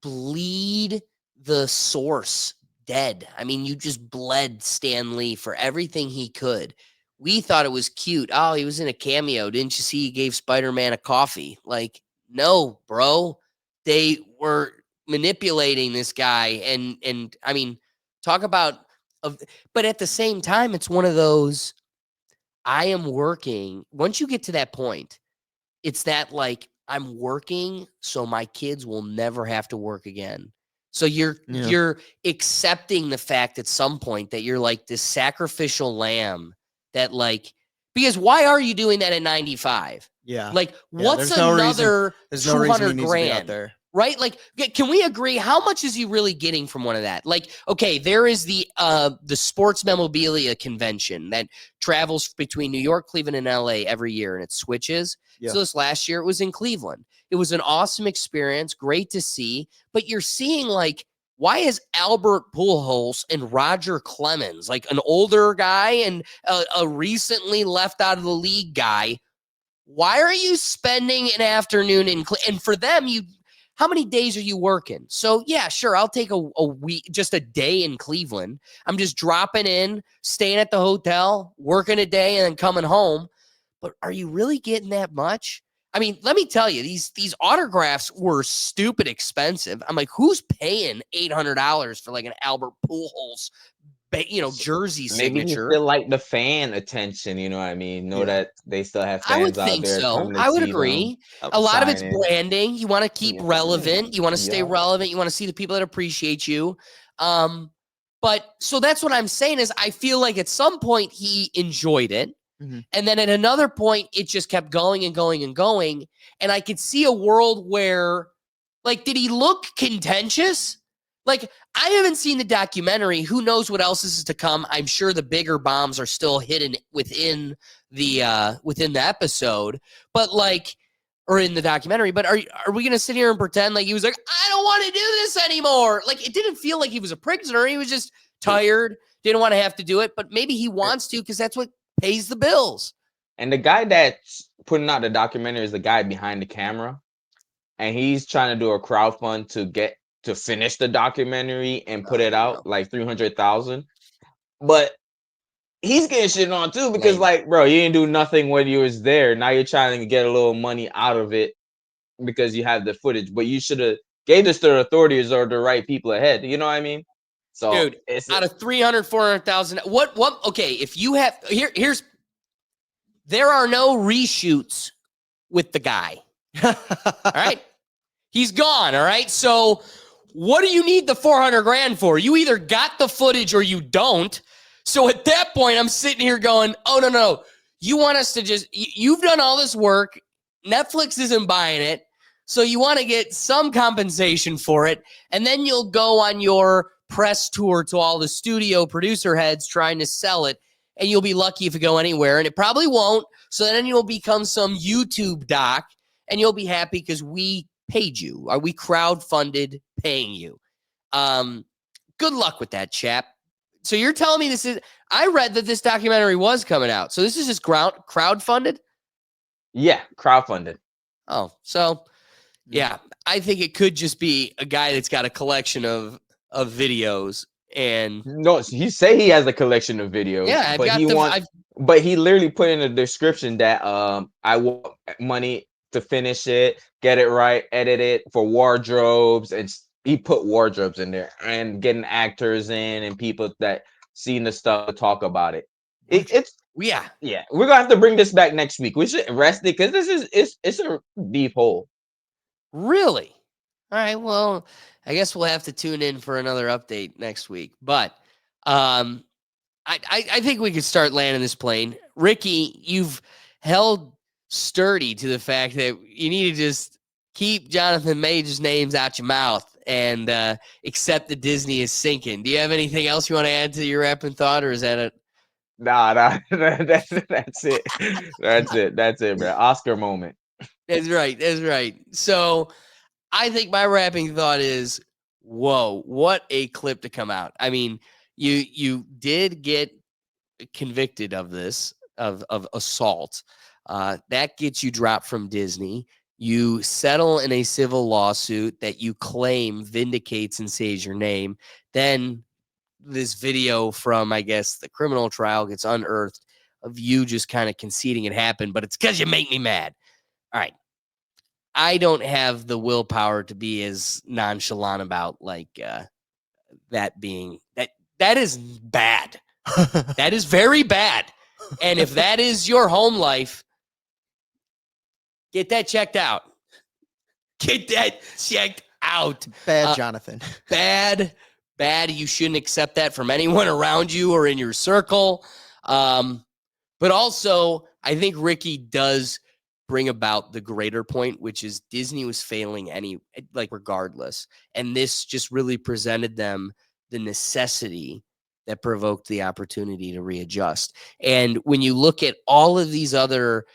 bleed the source dead. I mean, you just bled Stan Lee for everything he could. We thought it was cute. Oh, he was in a cameo. Didn't you see he gave Spider-Man a coffee? Like, no, bro. They were manipulating this guy. And I mean, talk about, but at the same time, it's one of those, I am working. Once you get to that point, it's that like, I'm working so my kids will never have to work again. So you're accepting the fact at some point that you're like this sacrificial lamb that like, because why are you doing that at 95? Yeah. Like what's another 200 grand there? Right? Like, can we agree? How much is he really getting from one of that? Like, okay, there is the sports memorabilia convention that travels between New York, Cleveland, and LA every year, and it switches. Yeah. So this last year, it was in Cleveland. It was an awesome experience, great to see. But you're seeing, like, why is Albert Pujols and Roger Clemens, like an older guy and a recently left out of the league guy, why are you spending an afternoon in and for them, how many days are you working? So, yeah, sure, I'll take a week, just a day in Cleveland. I'm just dropping in, staying at the hotel, working a day, and then coming home. But are you really getting that much? I mean, let me tell you, these autographs were stupid expensive. I'm like, who's paying $800 for like an Albert Pujols, jersey signature? Maybe you still like the fan attention, you know what I mean? That they still have fans I would out think there. So. I would agree. A lot of it's branding. You want to keep relevant. You want to stay relevant. You want to see the people that appreciate you. But so that's what I'm saying is I feel like at some point he enjoyed it. Mm-hmm. And then at another point, it just kept going and going and going. And I could see a world where, like, did he look contentious? Like, I haven't seen the documentary. Who knows what else is to come? I'm sure the bigger bombs are still hidden within the episode, but like, or in the documentary. But are we gonna sit here and pretend like he was like, I don't want to do this anymore? Like, it didn't feel like he was a prisoner. He was just tired, didn't want to have to do it. But maybe he wants to because that's what pays the bills. And the guy that's putting out the documentary is the guy behind the camera, and he's trying to do a crowdfund to finish the documentary and put it out, like 300,000. But he's getting shit on too because, like, bro, you didn't do nothing when you was there. Now you're trying to get a little money out of it because you have the footage. But you should have gave this to the authorities or the right people ahead. You know what I mean? So, dude, out of 300, 400,000, what? Okay, if you have there are no reshoots with the guy. All right, he's gone. All right, so. What do you need the 400 grand for? You either got the footage or you don't. So at that point, I'm sitting here going, oh, no. You want us to you've done all this work. Netflix isn't buying it. So you want to get some compensation for it, and then you'll go on your press tour to all the studio producer heads trying to sell it, and you'll be lucky if you go anywhere, and it probably won't. So then you'll become some YouTube doc, and you'll be happy because we paid you. Are we crowdfunded paying you? Good luck with that, chap. So you're telling me this is, I read that this documentary was coming out. So this is just crowdfunded? Yeah, crowdfunded. Oh, so yeah, I think it could just be a guy that's got a collection of videos and No, he say he has a collection of videos. yeah, but he literally put in a description that I want money to finish it, get it right, edit it for wardrobes, and he put wardrobes in there and getting actors in and people that seen the stuff to talk about it. It's yeah, we're gonna have to bring this back next week. We should rest it because this is it's a deep hole. Really? All right. Well, I guess we'll have to tune in for another update next week. But I think we could start landing this plane. Ricky, you've held sturdy to the fact that you need to just keep Jonathan Major's names out your mouth and accept that Disney is sinking. Do you have anything else you want to add to your rapping thought, or is that it? Nah, that's it. That's it, bro. Oscar moment. That's right. That's right. So I think my wrapping thought is, whoa, what a clip to come out. I mean, you did get convicted of this, of assault. That gets you dropped from Disney. You settle in a civil lawsuit that you claim vindicates and saves your name. Then this video from, I guess, the criminal trial gets unearthed of you just kind of conceding it happened, but it's because you make me mad. All right. I don't have the willpower to be as nonchalant about that being that is bad. That is very bad. And if that is your home life, get that checked out. Get that checked out. Bad, Jonathan. Bad. You shouldn't accept that from anyone around you or in your circle. But also, I think Ricky does bring about the greater point, which is Disney was failing regardless. And this just really presented them the necessity that provoked the opportunity to readjust. And when you look at all of these other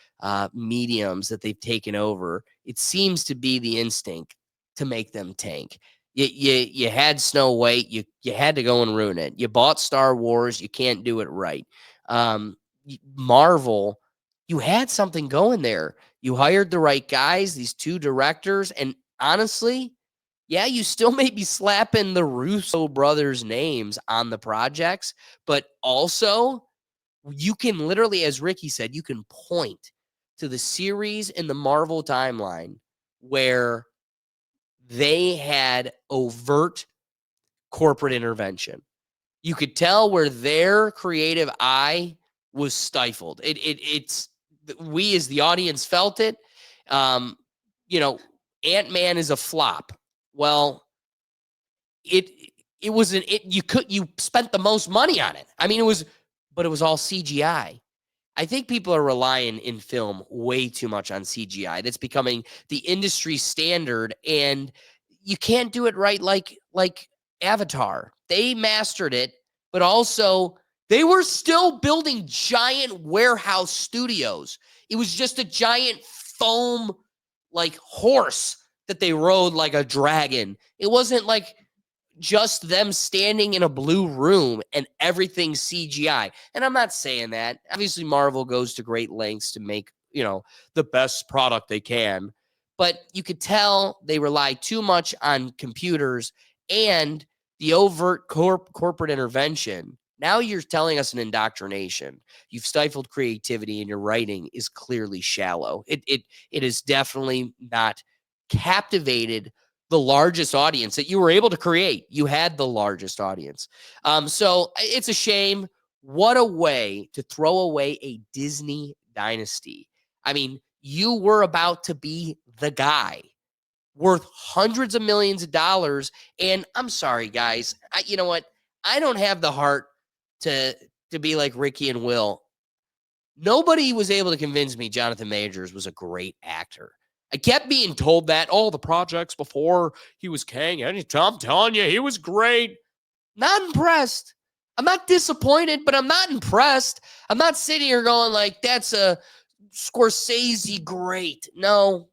mediums that they've taken over, it seems to be the instinct to make them tank. You had Snow White, you had to go and ruin it. You bought Star Wars, you can't do it right. Marvel, you had something going there. You hired the right guys, these two directors, and honestly, yeah, you still may be slapping the Russo brothers' names on the projects, but also you can literally, as Ricky said, you can point to the series in the Marvel timeline where they had overt corporate intervention. You could tell where their creative eye was stifled. It's we as the audience felt it. Ant-Man is a flop. Well, you spent the most money on it. I mean, it was all CGI. I think people are relying in film way too much on CGI. That's becoming the industry standard, and you can't do it right like Avatar. They mastered it, but also they were still building giant warehouse studios. It was just a giant foam horse that they rode like a dragon. It wasn't like just them standing in a blue room and everything's CGI. And I'm not saying that. Obviously, Marvel goes to great lengths to make, the best product they can. But you could tell they rely too much on computers and the overt corporate intervention. Now you're telling us an indoctrination. You've stifled creativity, and your writing is clearly shallow. It is definitely not captivated the largest audience that you were able to create. You had the largest audience. So it's a shame. What a way to throw away a Disney dynasty. I mean, you were about to be the guy worth hundreds of millions of dollars. And I'm sorry, guys. You know what? I don't have the heart to be like Ricky and Will. Nobody was able to convince me Jonathan Majors was a great actor. I kept being told that all the projects before he was king. And I'm telling you, he was great. Not impressed. I'm not disappointed, but I'm not impressed. I'm not sitting here going like, that's a Scorsese great. No,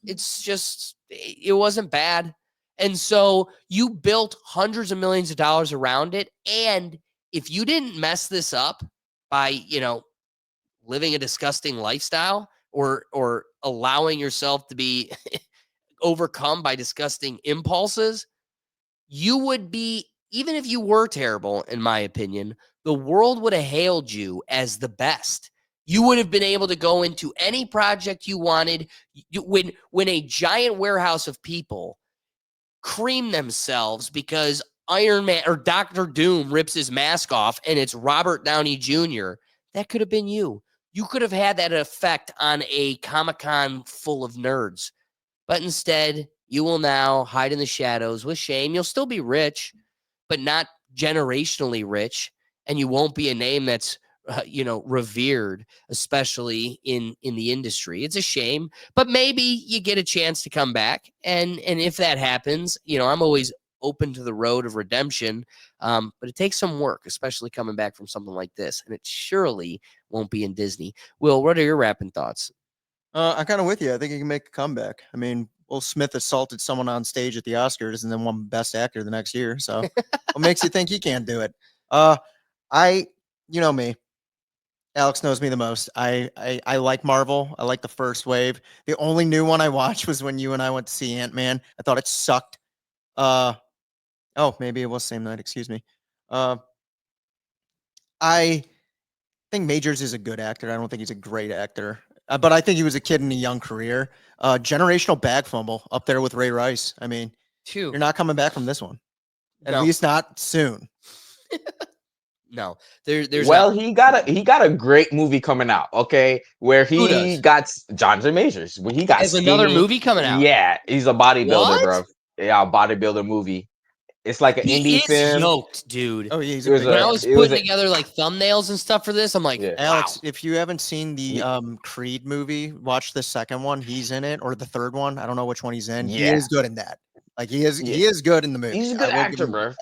it's just, it wasn't bad. And so you built hundreds of millions of dollars around it. And if you didn't mess this up by, living a disgusting lifestyle or allowing yourself to be overcome by disgusting impulses, you would be, even if you were terrible, in my opinion, the world would have hailed you as the best. You would have been able to go into any project you wanted. When a giant warehouse of people cream themselves because Iron Man or Dr. Doom rips his mask off and it's Robert Downey Jr., that could have been you. You could have had that effect on a Comic-Con full of nerds. But instead, you will now hide in the shadows with shame. You'll still be rich, but not generationally rich. And you won't be a name that's, revered, especially in the industry. It's a shame, but maybe you get a chance to come back. And if that happens, I'm always open to the road of redemption. But it takes some work, especially coming back from something like this. And it surely won't be in Disney. Will, what are your rapping thoughts? I'm kind of with you. I think he can make a comeback. I mean, Will Smith assaulted someone on stage at the Oscars and then won Best Actor the next year. So what makes you think he can't do it? You know me. Alex knows me the most. I like Marvel. I like the first wave. The only new one I watched was when you and I went to see Ant-Man. I thought it sucked. Maybe it was same night. Excuse me. I think Majors is a good actor. I don't think he's a great actor. But I think he was a kid in a young career. Generational bag fumble up there with Ray Rice. I mean, you're not coming back from this one. At least not soon. No, there's he got a great movie coming out, okay, where he got Jonathan Majors. When he got There's another movie coming out. Yeah, he's a bodybuilder, What? bro. Yeah, a bodybuilder movie. It's like an indie film. Yoked, dude. Oh, yeah, he's when I was putting together like thumbnails and stuff for this, I'm like, Alex, if you haven't seen the Creed movie, watch the second one. He's in it, or the third one. I don't know which one he's in. He is good in that. Like he is good in the movie. He's a good actor, bro.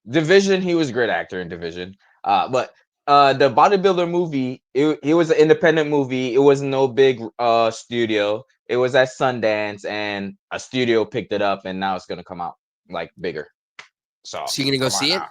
Division, he was a great actor in Division. But the bodybuilder movie, it was an independent movie. It was no big studio. It was at Sundance, and a studio picked it up, and now it's gonna come out like bigger. So you gonna go see it?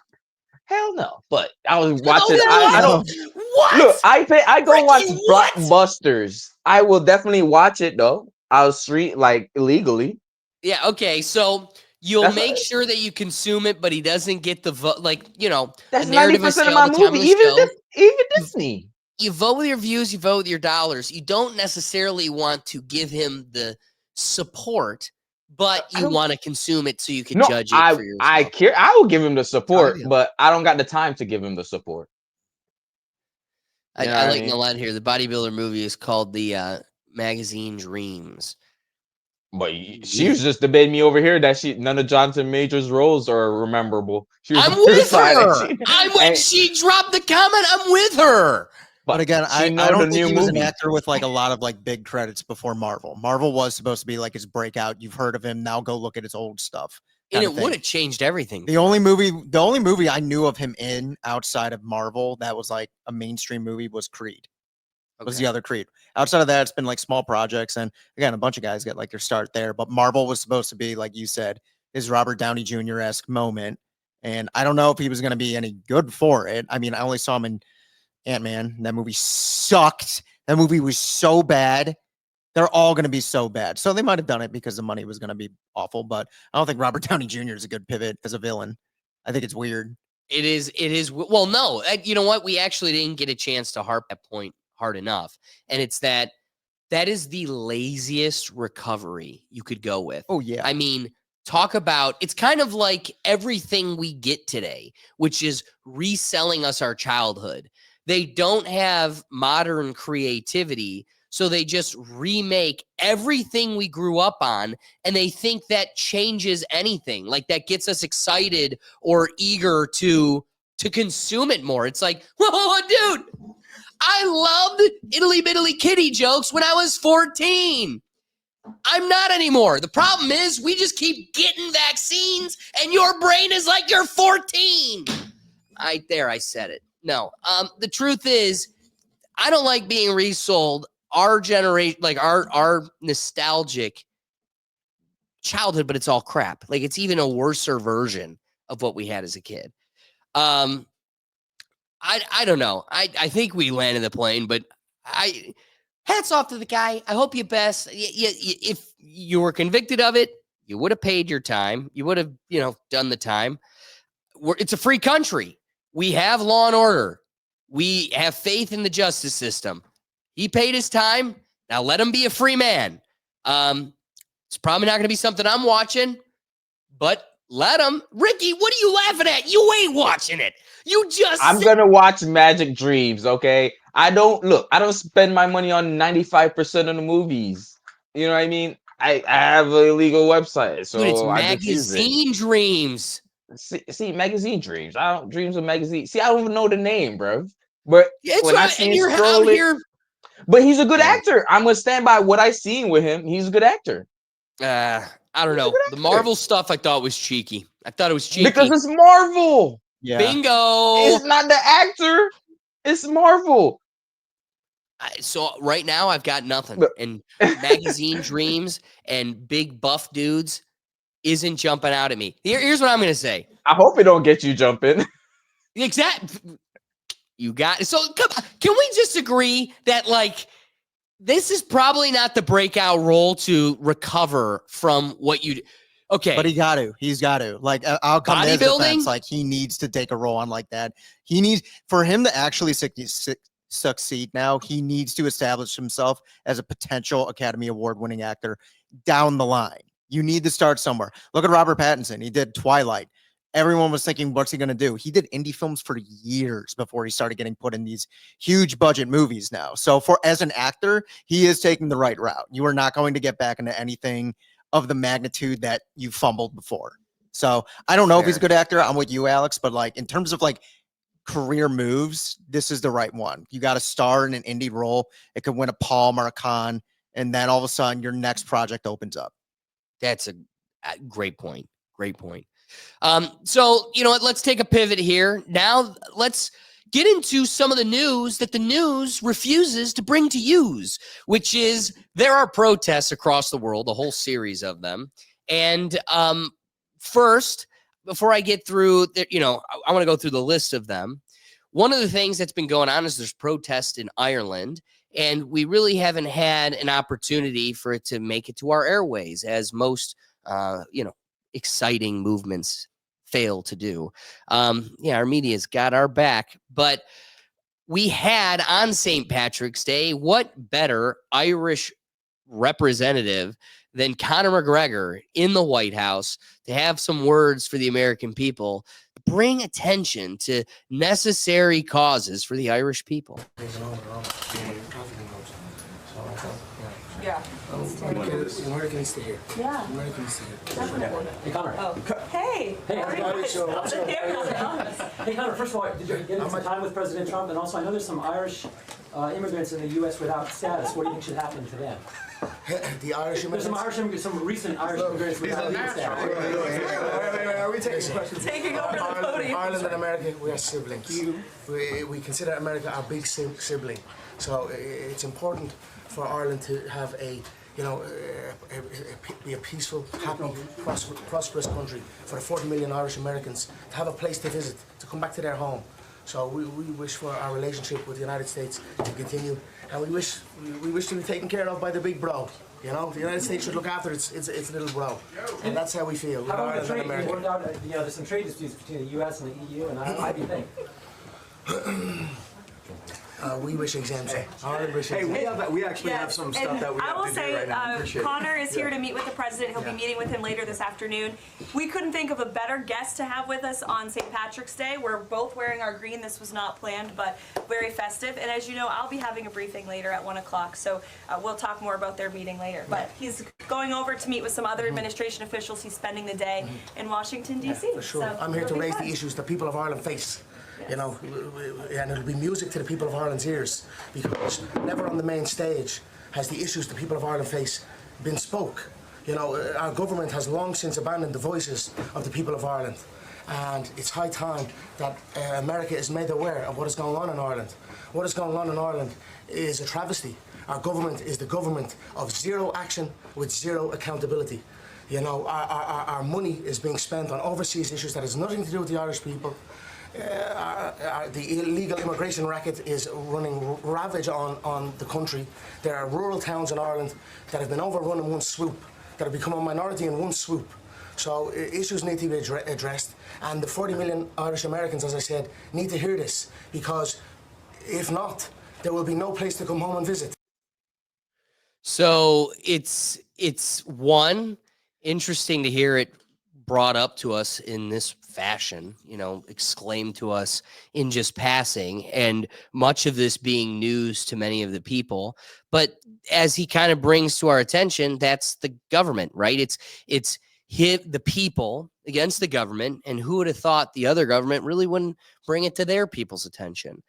Hell no. But I was watching. I don't. What? Look, I go watch blockbusters. I will definitely watch it though. I'll street like illegally. Yeah. Okay. So you'll make sure that you consume it, but he doesn't get the vote. That's 90% of my movie. Even Disney. You vote with your views. You vote with your dollars. You don't necessarily want to give him the support, but you want to consume it so you can judge it for yourself. I will give him the support, but I don't got the time to give him the support. I like Nolette here. The bodybuilder movie is called the Magazine Dreams. But she was just debating me over here that none of Jonathan Majors' roles are rememberable. I'm with her. When she dropped the comment, I'm with her. But again, I don't think he was an actor with like a lot of like big credits before Marvel. Marvel was supposed to be like his breakout. You've heard of him. Now go look at his old stuff. And it would have changed everything. The only movie I knew of him in outside of Marvel that was like a mainstream movie was Creed. Was the other Creed. Outside of that, it's been like small projects. And again, a bunch of guys get like their start there. But Marvel was supposed to be, like you said, his Robert Downey Jr.-esque moment. And I don't know if he was going to be any good for it. I mean, I only saw him in Ant-Man. That movie sucked. That movie was so bad. They're all going to be so bad. So they might have done it because the money was going to be awful. But I don't think Robert Downey Jr. is a good pivot as a villain. I think it's weird. It is. Well, no. You know what? We actually didn't get a chance to harp that point hard enough. And it's that is the laziest recovery you could go with. Oh, yeah. I mean, talk about, it's kind of like everything we get today, which is reselling us our childhood. They don't have modern creativity, so they just remake everything we grew up on, and they think that changes anything. Like that gets us excited or eager to consume it more. It's like, whoa, dude, I loved Italy Bitty Kitty jokes when I was 14. I'm not anymore. The problem is we just keep getting vaccines and your brain is like you're 14. I said it. No. The truth is, I don't like being resold our generation, like our nostalgic childhood, but it's all crap. Like it's even a worser version of what we had as a kid. I don't know. I think we landed the plane, but hats off to the guy. I hope you best. If you were convicted of it, you would have paid your time. You would have, done the time. It's a free country. We have law and order. We have faith in the justice system. He paid his time. Now let him be a free man. It's probably not going to be something I'm watching, but let him. Ricky, what are you laughing at? You ain't watching it. I'm going to watch Magic Dreams, okay? I don't spend my money on 95% of the movies. You know what I mean? I have an illegal website, so dude, it's I just use it. Magazine Dreams. See, Magazine Dreams. I don't Dreams of Magazine. See, I don't even know the name, bro. But it's when I right, see and him you're out scrolling, here. But he's a good actor. I'm gonna stand by what I seen with him. He's a good actor. I don't know. The Marvel stuff I thought was cheeky. I thought it was cheeky because it's Marvel. Yeah. Bingo. It's not the actor. It's Marvel. So right now I've got nothing. And Magazine Dreams and big buff dudes isn't jumping out at me. Here's what I'm gonna say. I hope it don't get you jumping. Exactly. You got it. So come on. Can we just agree that this is probably not the breakout role to recover from what you? Okay, but he's got to. Like, I'll come to his defense. Like, he needs to take a role on like that. He needs for him to actually succeed. Now, he needs to establish himself as a potential Academy Award-winning actor down the line. You need to start somewhere. Look at Robert Pattinson. He did Twilight. Everyone was thinking, what's he going to do? He did indie films for years before he started getting put in these huge budget movies now. So as an actor, he is taking the right route. You are not going to get back into anything of the magnitude that you fumbled before. So I don't know if he's a good actor. I'm with you, Alex, but in terms of career moves, this is the right one. You got to star in an indie role. It could win a Palm or a Con, and then all of a sudden your next project opens up. That's a great point. Great point. So, you know what? Let's take a pivot here. Now, let's get into some of the news that the news refuses to bring to use, which is there are protests across the world, a whole series of them. And first, before I get through, I want to go through the list of them. One of the things that's been going on is there's protests in Ireland, and we really haven't had an opportunity for it to make it to our airways, as most, exciting movements fail to do. Our media's got our back, but we had on St. Patrick's Day, what better Irish representative than Conor McGregor in the White House to have some words for the American people, bring attention to necessary causes for the Irish people. Yeah. American stay here. Yeah. American stay here. Hey, Connor. Oh. Hey. Hey, how's it going? Hey, Connor, first of all, did you get some time with President Trump? And also, I know there's some Irish immigrants in the U.S. without status. What do you think should happen to them? The Irish immigrants? There's some recent Irish immigrants without legal status. Are we taking questions? Taking over the podium. Ireland and America, we are siblings. We consider America our big sibling. So it's important for Ireland to have be a peaceful, happy, prosperous country for the 40 million Irish Americans to have a place to visit, to come back to their home. So we wish for our relationship with the United States to continue, and we wish to be taken care of by the big bro. The United States should look after its little bro, and that's how we feel. How about the trade? What about, there's some trade disputes between the U.S. and the EU, and how do you think? We wish exemption. Hey, we actually have some stuff that we have to do right now. I will say, Connor is here to meet with the president. He'll be meeting with him later this afternoon. We couldn't think of a better guest to have with us on St. Patrick's Day. We're both wearing our green. This was not planned, but very festive. And as you know, I'll be having a briefing later at 1 o'clock, so we'll talk more about their meeting later. But he's going over to meet with some other administration officials. He's spending the day in Washington, D.C. For sure. So I'm here to raise the issues the people of Ireland face. And it'll be music to the people of Ireland's ears, because never on the main stage has the issues the people of Ireland face been spoke. You know, our government has long since abandoned the voices of the people of Ireland. And it's high time that America is made aware of what is going on in Ireland. What is going on in Ireland is a travesty. Our government is the government of zero action with zero accountability. You know, our money is being spent on overseas issues that has nothing to do with the Irish people. The illegal immigration racket is running ravage on the country. There are rural towns in Ireland that have been overrun in one swoop, that have become a minority in one swoop. So issues need to be addressed, and the 40 million Irish Americans, as I said, need to hear this, because if not, there will be no place to come home and visit. So it's one, interesting to hear it brought up to us in this fashion, you know, exclaimed to us in just passing, and much of this being news to many of the people. But as he kind of brings to our attention, that's the government, right? It's hit the people against the government, and who would have thought the other government really wouldn't bring it to their people's attention?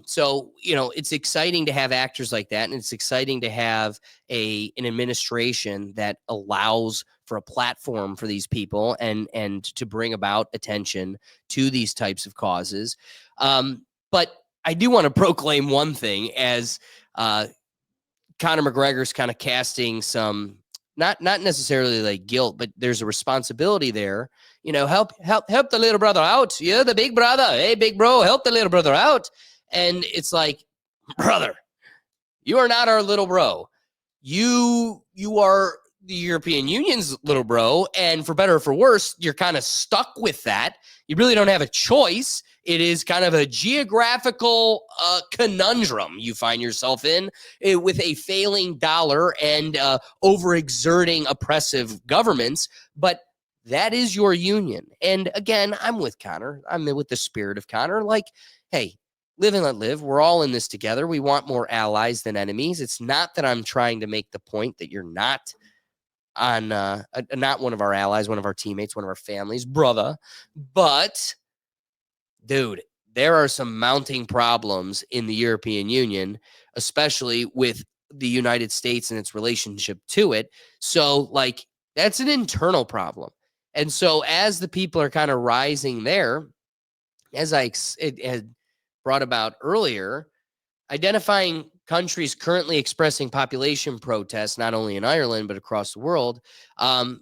So, you know, it's exciting to have actors like that, and it's exciting to have an administration that allows for a platform for these people and to bring about attention to these types of causes. But I do want to proclaim one thing, as Conor McGregor's kind of casting some, not necessarily like guilt, but there's a responsibility there. You know, help the little brother out. You're the big brother. Hey, big bro, help the little brother out. And it's like, brother, you are not our little bro. You are the European Union's little bro, and for better or for worse, you're kind of stuck with that. You really don't have a choice. It is kind of a geographical conundrum you find yourself in, with a failing dollar and overexerting oppressive governments. But that is your union. And again, I'm with Conor. I'm with the spirit of Conor. Like, hey, live and let live. We're all in this together. We want more allies than enemies. It's not that I'm trying to make the point that you're not on not one of our allies, one of our teammates, one of our families, brother. But dude, there are some mounting problems in the European Union, especially with the United States and its relationship to it. So, like, that's an internal problem. And so as the people are kind of rising there, as it had brought about earlier, identifying countries currently expressing population protests, not only in Ireland, but across the world, and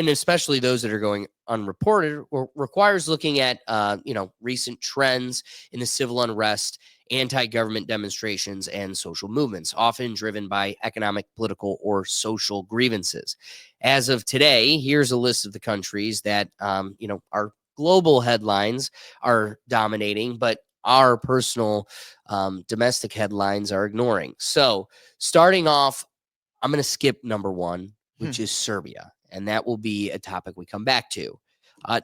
especially those that are going unreported, requires looking at, recent trends in the civil unrest, anti-government demonstrations, and social movements, often driven by economic, political, or social grievances. As of today, here's a list of the countries that, our global headlines are dominating, but our personal domestic headlines are ignoring. So starting off, I'm going to skip number one, which is Serbia, and that will be a topic we come back to.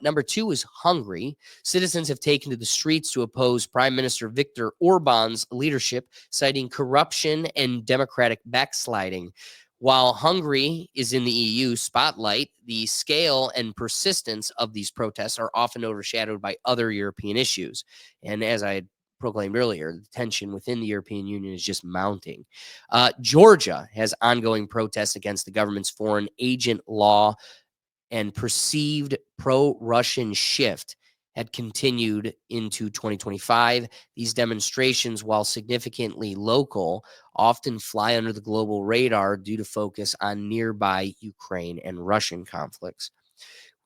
Number two is Hungary. Citizens have taken to the streets to oppose Prime Minister Viktor Orban's leadership, citing corruption and democratic backsliding. While Hungary is in the EU spotlight, the scale and persistence of these protests are often overshadowed by other European issues. And as I had proclaimed earlier, the tension within the European Union is just mounting. Georgia has ongoing protests against the government's foreign agent law, and perceived pro-Russian shift had continued into 2025. These demonstrations, while significantly local, often fly under the global radar due to focus on nearby Ukraine and Russian conflicts.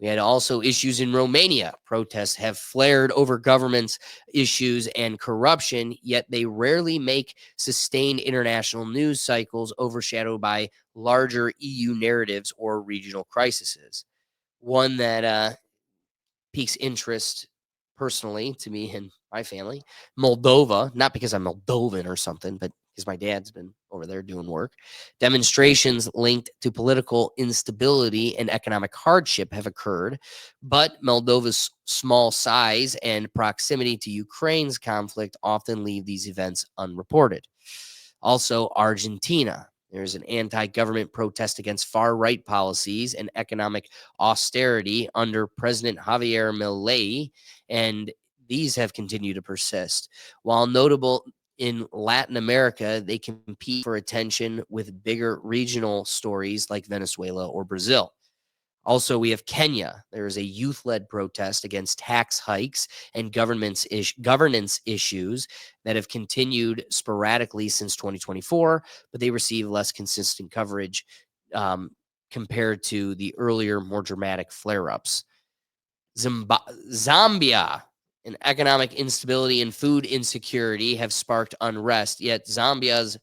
We had also issues in Romania. Protests have flared over government's issues and corruption, yet they rarely make sustained international news cycles, overshadowed by larger EU narratives or regional crises. One that piques interest personally to me and my family, Moldova, not because I'm Moldovan or something, but because my dad's been over there doing work. Demonstrations linked to political instability and economic hardship have occurred, but Moldova's small size and proximity to Ukraine's conflict often leave these events unreported. Also, Argentina. There's an anti-government protest against far-right policies and economic austerity under President Javier Milei, and these have continued to persist. While notable In Latin America, they compete for attention with bigger regional stories like Venezuela or Brazil. Also, we have Kenya. There is a youth-led protest against tax hikes and governance issues that have continued sporadically since 2024, but they receive less consistent coverage compared to the earlier, more dramatic flare-ups. Zambia and economic instability and food insecurity have sparked unrest. Yet Zambia,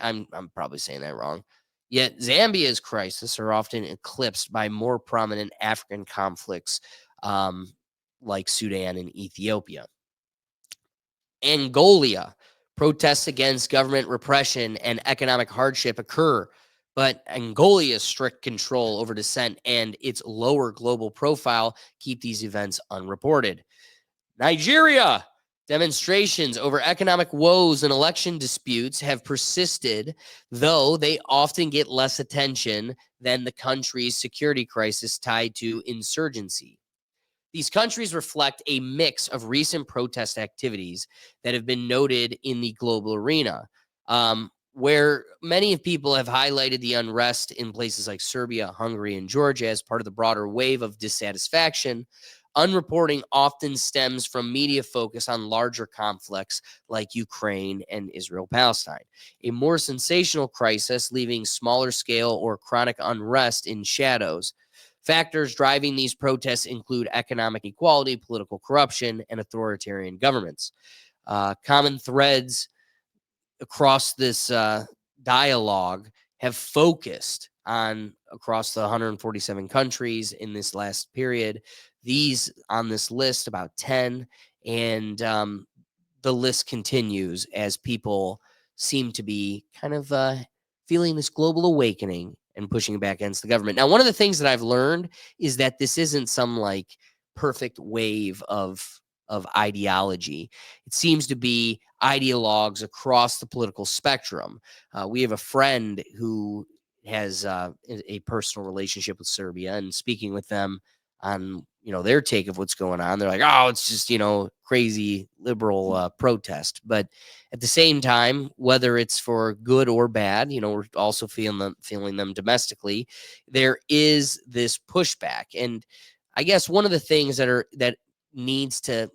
I'm probably saying that wrong. Yet Zambia's crisis are often eclipsed by more prominent African conflicts like Sudan and Ethiopia. Angola, protests against government repression and economic hardship occur, but Angolia's strict control over dissent and its lower global profile keep these events unreported. Nigeria, demonstrations over economic woes and election disputes have persisted, though they often get less attention than the country's security crisis tied to insurgency. These countries reflect a mix of recent protest activities that have been noted in the global arena, where many of people have highlighted the unrest in places like Serbia, Hungary, and Georgia as part of the broader wave of dissatisfaction. Unreporting often stems from media focus on larger conflicts like Ukraine and Israel-Palestine. A more sensational crisis leaving smaller scale or chronic unrest in shadows. Factors driving these protests include economic equality, political corruption, and authoritarian governments. Common threads across this dialogue have focused on across the 147 countries in this last period. These on this list, about 10, and the list continues as people seem to be kind of feeling this global awakening and pushing back against the government. Now, one of the things that I've learned is that this isn't some like perfect wave of ideology. It seems to be ideologues across the political spectrum. We have a friend who has a personal relationship with Serbia, and speaking with them on their take of what's going on, they're like, oh, it's just crazy liberal protest. But at the same time, whether it's for good or bad, we're also feeling them domestically. There is this pushback, and I guess one of the things that needs to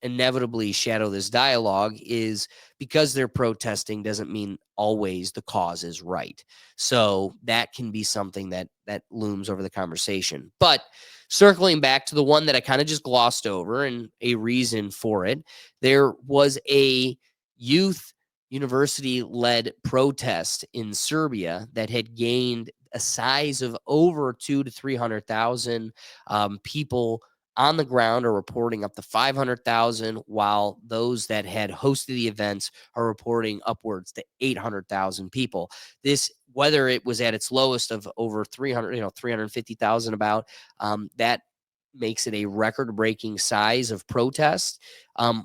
inevitably shadow this dialogue is because they're protesting doesn't mean always the cause is right. So that can be something that looms over the conversation. But circling back to the one that I kind of just glossed over and a reason for it, there was a youth university-led protest in Serbia that had gained a size of over 200,000 to 300,000 people on the ground are reporting up to 500,000, while those that had hosted the events are reporting upwards to 800,000 people. This, whether it was at its lowest of over 350,000 about, that makes it a record-breaking size of protest.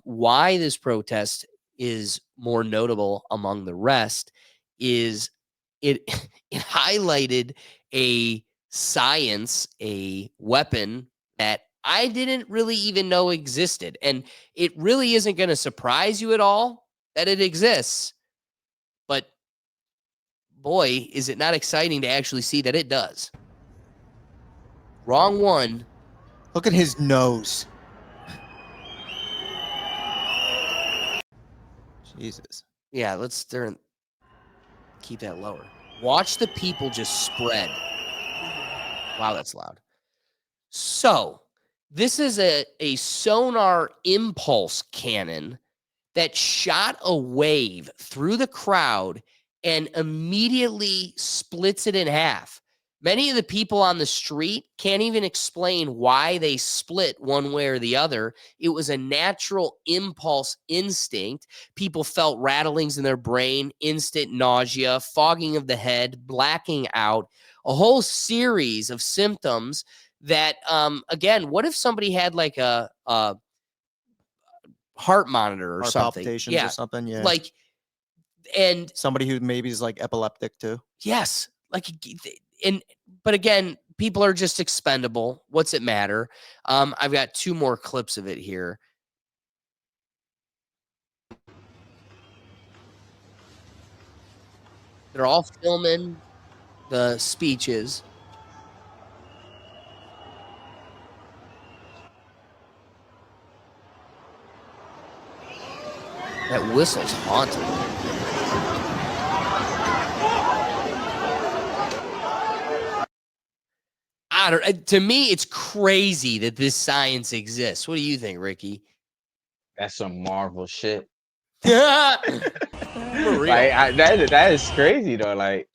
Why this protest is more notable among the rest is it highlighted a science, a weapon that I didn't really even know existed. And it really isn't going to surprise you at all that it exists. But boy, is it not exciting to actually see that it does. Wrong one. Look at his nose. Jesus. Yeah, let's keep that lower. Watch the people just spread. Wow, that's loud. So this is a sonar impulse cannon that shot a wave through the crowd and immediately splits it in half. Many of the people on the street can't even explain why they split one way or the other. It was a natural impulse instinct. People felt rattlings in their brain, instant nausea, fogging of the head, blacking out, a whole series of symptoms that, again, what if somebody had like a heart monitor or Heart something? palpitations or something, yeah. Like, and somebody who maybe is like epileptic too. Yes. But again, people are just expendable. What's it matter? I've got two more clips of it here. They're all filming the speeches. That whistle's haunting. I don't. To me, it's crazy that this science exists. What do you think, Ricky? That's some Marvel shit. For real. Like that is crazy though. Like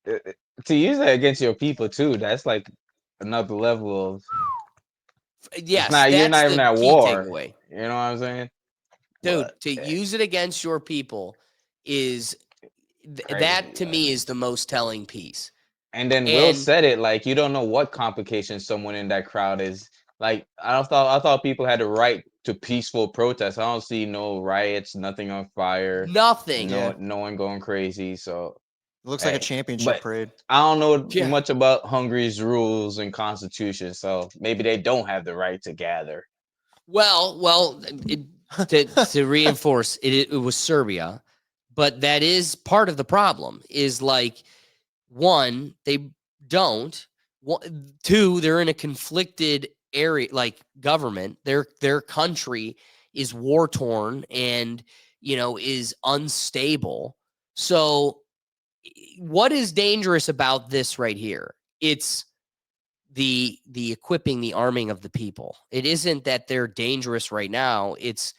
to use that against your people too. That's like another level of. Yes, you're not that's even the at key war. takeaway. You know what I'm saying? Dude, But, to use it against your people is that to me is the most telling piece. And then Will said it like you don't know what complications someone in that crowd is. Like I thought people had the right to peaceful protest. I don't see no riots, nothing on fire, nothing, no one going crazy. So it looks like a championship parade. I don't know much about Hungary's rules and constitution, so maybe they don't have the right to gather. Well, to reinforce it was Serbia, but that is part of the problem. Is like one, they don't. Two, they're in a conflicted area, like government. Their country is war torn and is unstable. So, what is dangerous about this right here? It's the equipping, the arming of the people. It isn't that they're dangerous right now. It's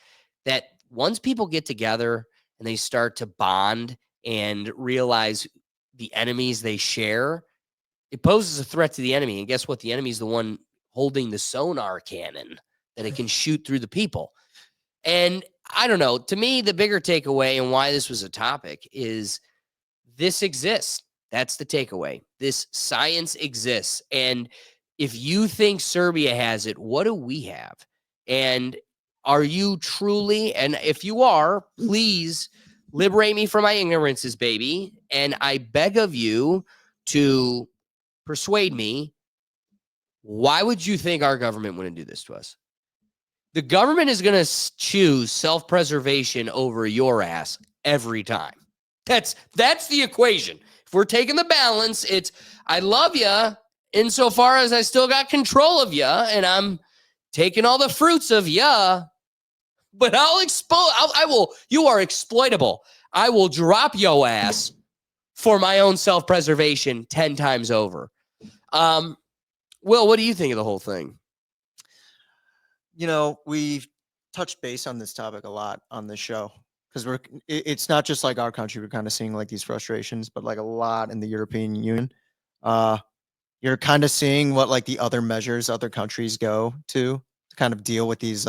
that once people get together and they start to bond and realize the enemies they share, it poses a threat to the enemy. And guess what? The enemy is the one holding the sonar cannon that it can shoot through the people. And I don't know. To me, the bigger takeaway and why this was a topic is this exists. That's the takeaway. This science exists. And if you think Serbia has it, what do we have? And are you truly, and if you are, please liberate me from my ignorances, baby. And I beg of you to persuade me. Why would you think our government wouldn't do this to us? The government is going to choose self-preservation over your ass every time. That's the equation. If we're taking the balance, it's I love you insofar as I still got control of you and I'm taking all the fruits of you, but you are exploitable. I will drop your ass for my own self-preservation 10 times over. Will, what do you think of the whole thing? We've touched base on this topic a lot on this show. Because it's not just like our country. We're kind of seeing like these frustrations, but like a lot in the European Union. You're kind of seeing what like the other measures other countries go to kind of deal with these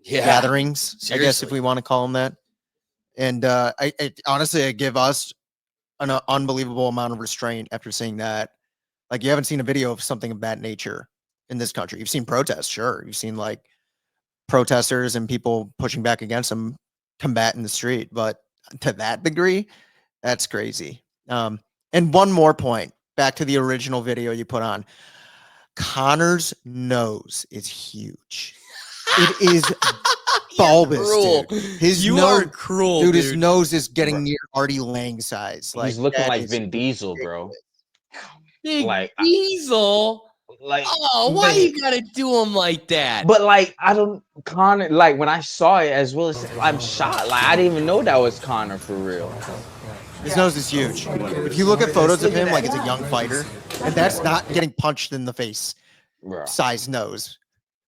gatherings, seriously. I guess if we want to call them that. And honestly, it give us an unbelievable amount of restraint after seeing that. Like you haven't seen a video of something of that nature in this country. You've seen protests, sure. You've seen like protesters and people pushing back against them combat in the street, but to that degree, that's crazy. And one more point, back to the original video you put on. Connor's nose is huge. It is bulbous, dude. His nose, are cruel, dude. His nose is getting near Artie Lang size. Like he's looking like Vin Diesel, bro. Big Diesel. Like, why you gotta do him like that? But like, I don't Connor. Like when I saw it as well as I'm shocked. Like I didn't even know that was Connor for real. His nose is huge. If you look at photos of him, like it's a young fighter, and that's not getting punched in the face. Size nose.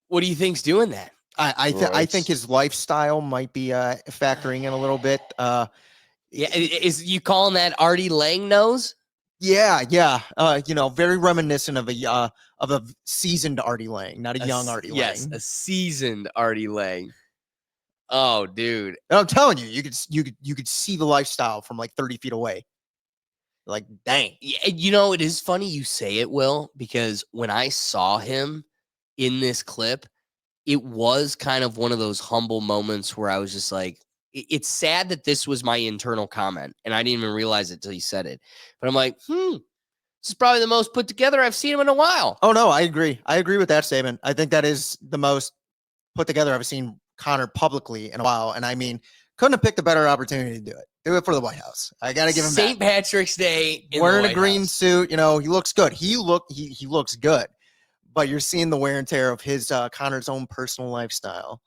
What do you think's doing that? I think his lifestyle might be factoring in a little bit. Is you calling that Artie Lang nose? Yeah. Very reminiscent of a seasoned Artie Lang, not a young Artie Lang. Yes, a seasoned Artie Lang. Oh, dude. I'm telling you, you could see the lifestyle from like 30 feet away. Like, dang. It is funny you say it, Will, because when I saw him in this clip, it was kind of one of those humble moments where I was just like, it's sad that this was my internal comment, and I didn't even realize it till you said it. But I'm like, this is probably the most put together I've seen him in a while. Oh, no, I agree. I agree with that statement. I think that is the most put together I've seen Connor publicly in a while. And I mean, couldn't have picked a better opportunity to do it. Do it for the White House. I got to give him St. that. Patrick's Day in Wearing the a White green House. suit, he looks good. He looks good, but you're seeing the wear and tear of his Connor's own personal lifestyle.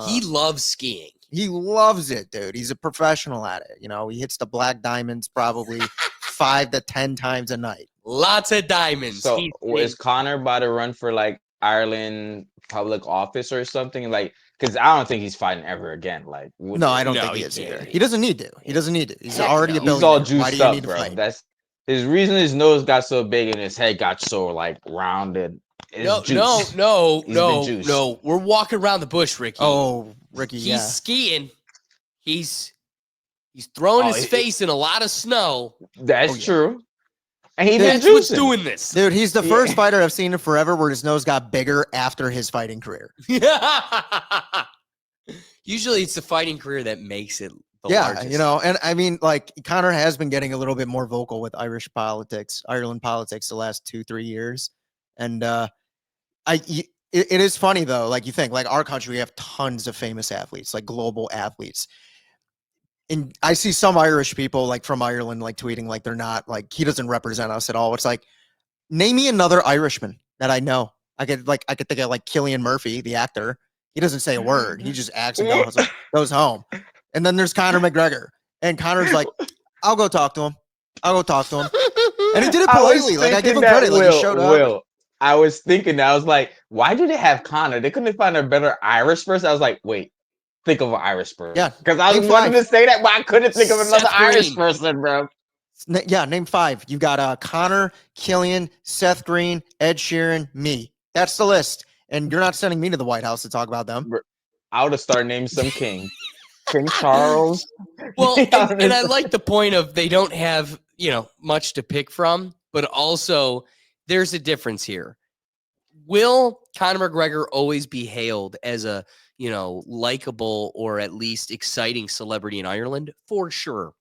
He loves skiing. He loves it, dude. He's a professional at it. He hits the black diamonds probably 5 to 10 times a night. Lots of diamonds. So is Connor about to run for like Ireland public office or something? Like, because I don't think he's fighting ever again. Like, No, I don't think he is either. He doesn't need to. He doesn't need to. He's already a billionaire. He's all Why juiced do you up, need to bro. fight? That's his reason. His nose got so big and his head got so like rounded. No. He's been juiced. We're walking around the bush, Ricky. Oh, Ricky, he's skiing. He's throwing his face in a lot of snow. That's true. And he's That's what's doing this. Dude, he's the first fighter I've seen in forever where his nose got bigger after his fighting career. Usually it's the fighting career that makes it the largest. And I mean, like, Connor has been getting a little bit more vocal with Ireland politics the last 2-3 years. And it is funny though. Like, you think, like, our country, we have tons of famous athletes, like global athletes. And I see some Irish people like from Ireland, like tweeting like they're not, like, he doesn't represent us at all. It's like, name me another Irishman that I know. I could think of like Cillian Murphy, the actor. He doesn't say a word. He just acts and goes home. And then there's Conor McGregor. And Conor's like, I'll go talk to him. And he did it politely. Like, I give him credit. Like, he showed up. I was thinking that. I was like, why do they have Conor? They couldn't find a better Irish person. I was like, wait, think of an Irish person. Yeah. Because I was wanting to say that, but I couldn't think of another Irish Green. person, bro. Yeah, name 5. You got Connor, Killian, Seth Green, Ed Sheeran, me. That's the list. And you're not sending me to the White House to talk about them. I would have started naming some king. King Charles. Well, and I like the point of they don't have, much to pick from, but also there's a difference here. Will Conor McGregor always be hailed as a, likable or at least exciting celebrity in Ireland? For sure.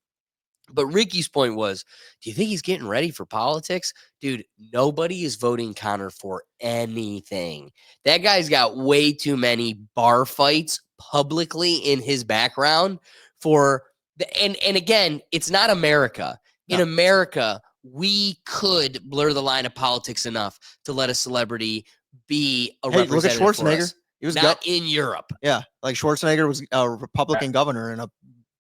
But Ricky's point was, do you think he's getting ready for politics? Dude, nobody is voting Conor for anything. That guy's got way too many bar fights publicly in his background and again, it's not America. In America, we could blur the line of politics enough to let a celebrity be a representative. Look at Schwarzenegger. For us. He was not in Europe. Yeah, like Schwarzenegger was a Republican governor in a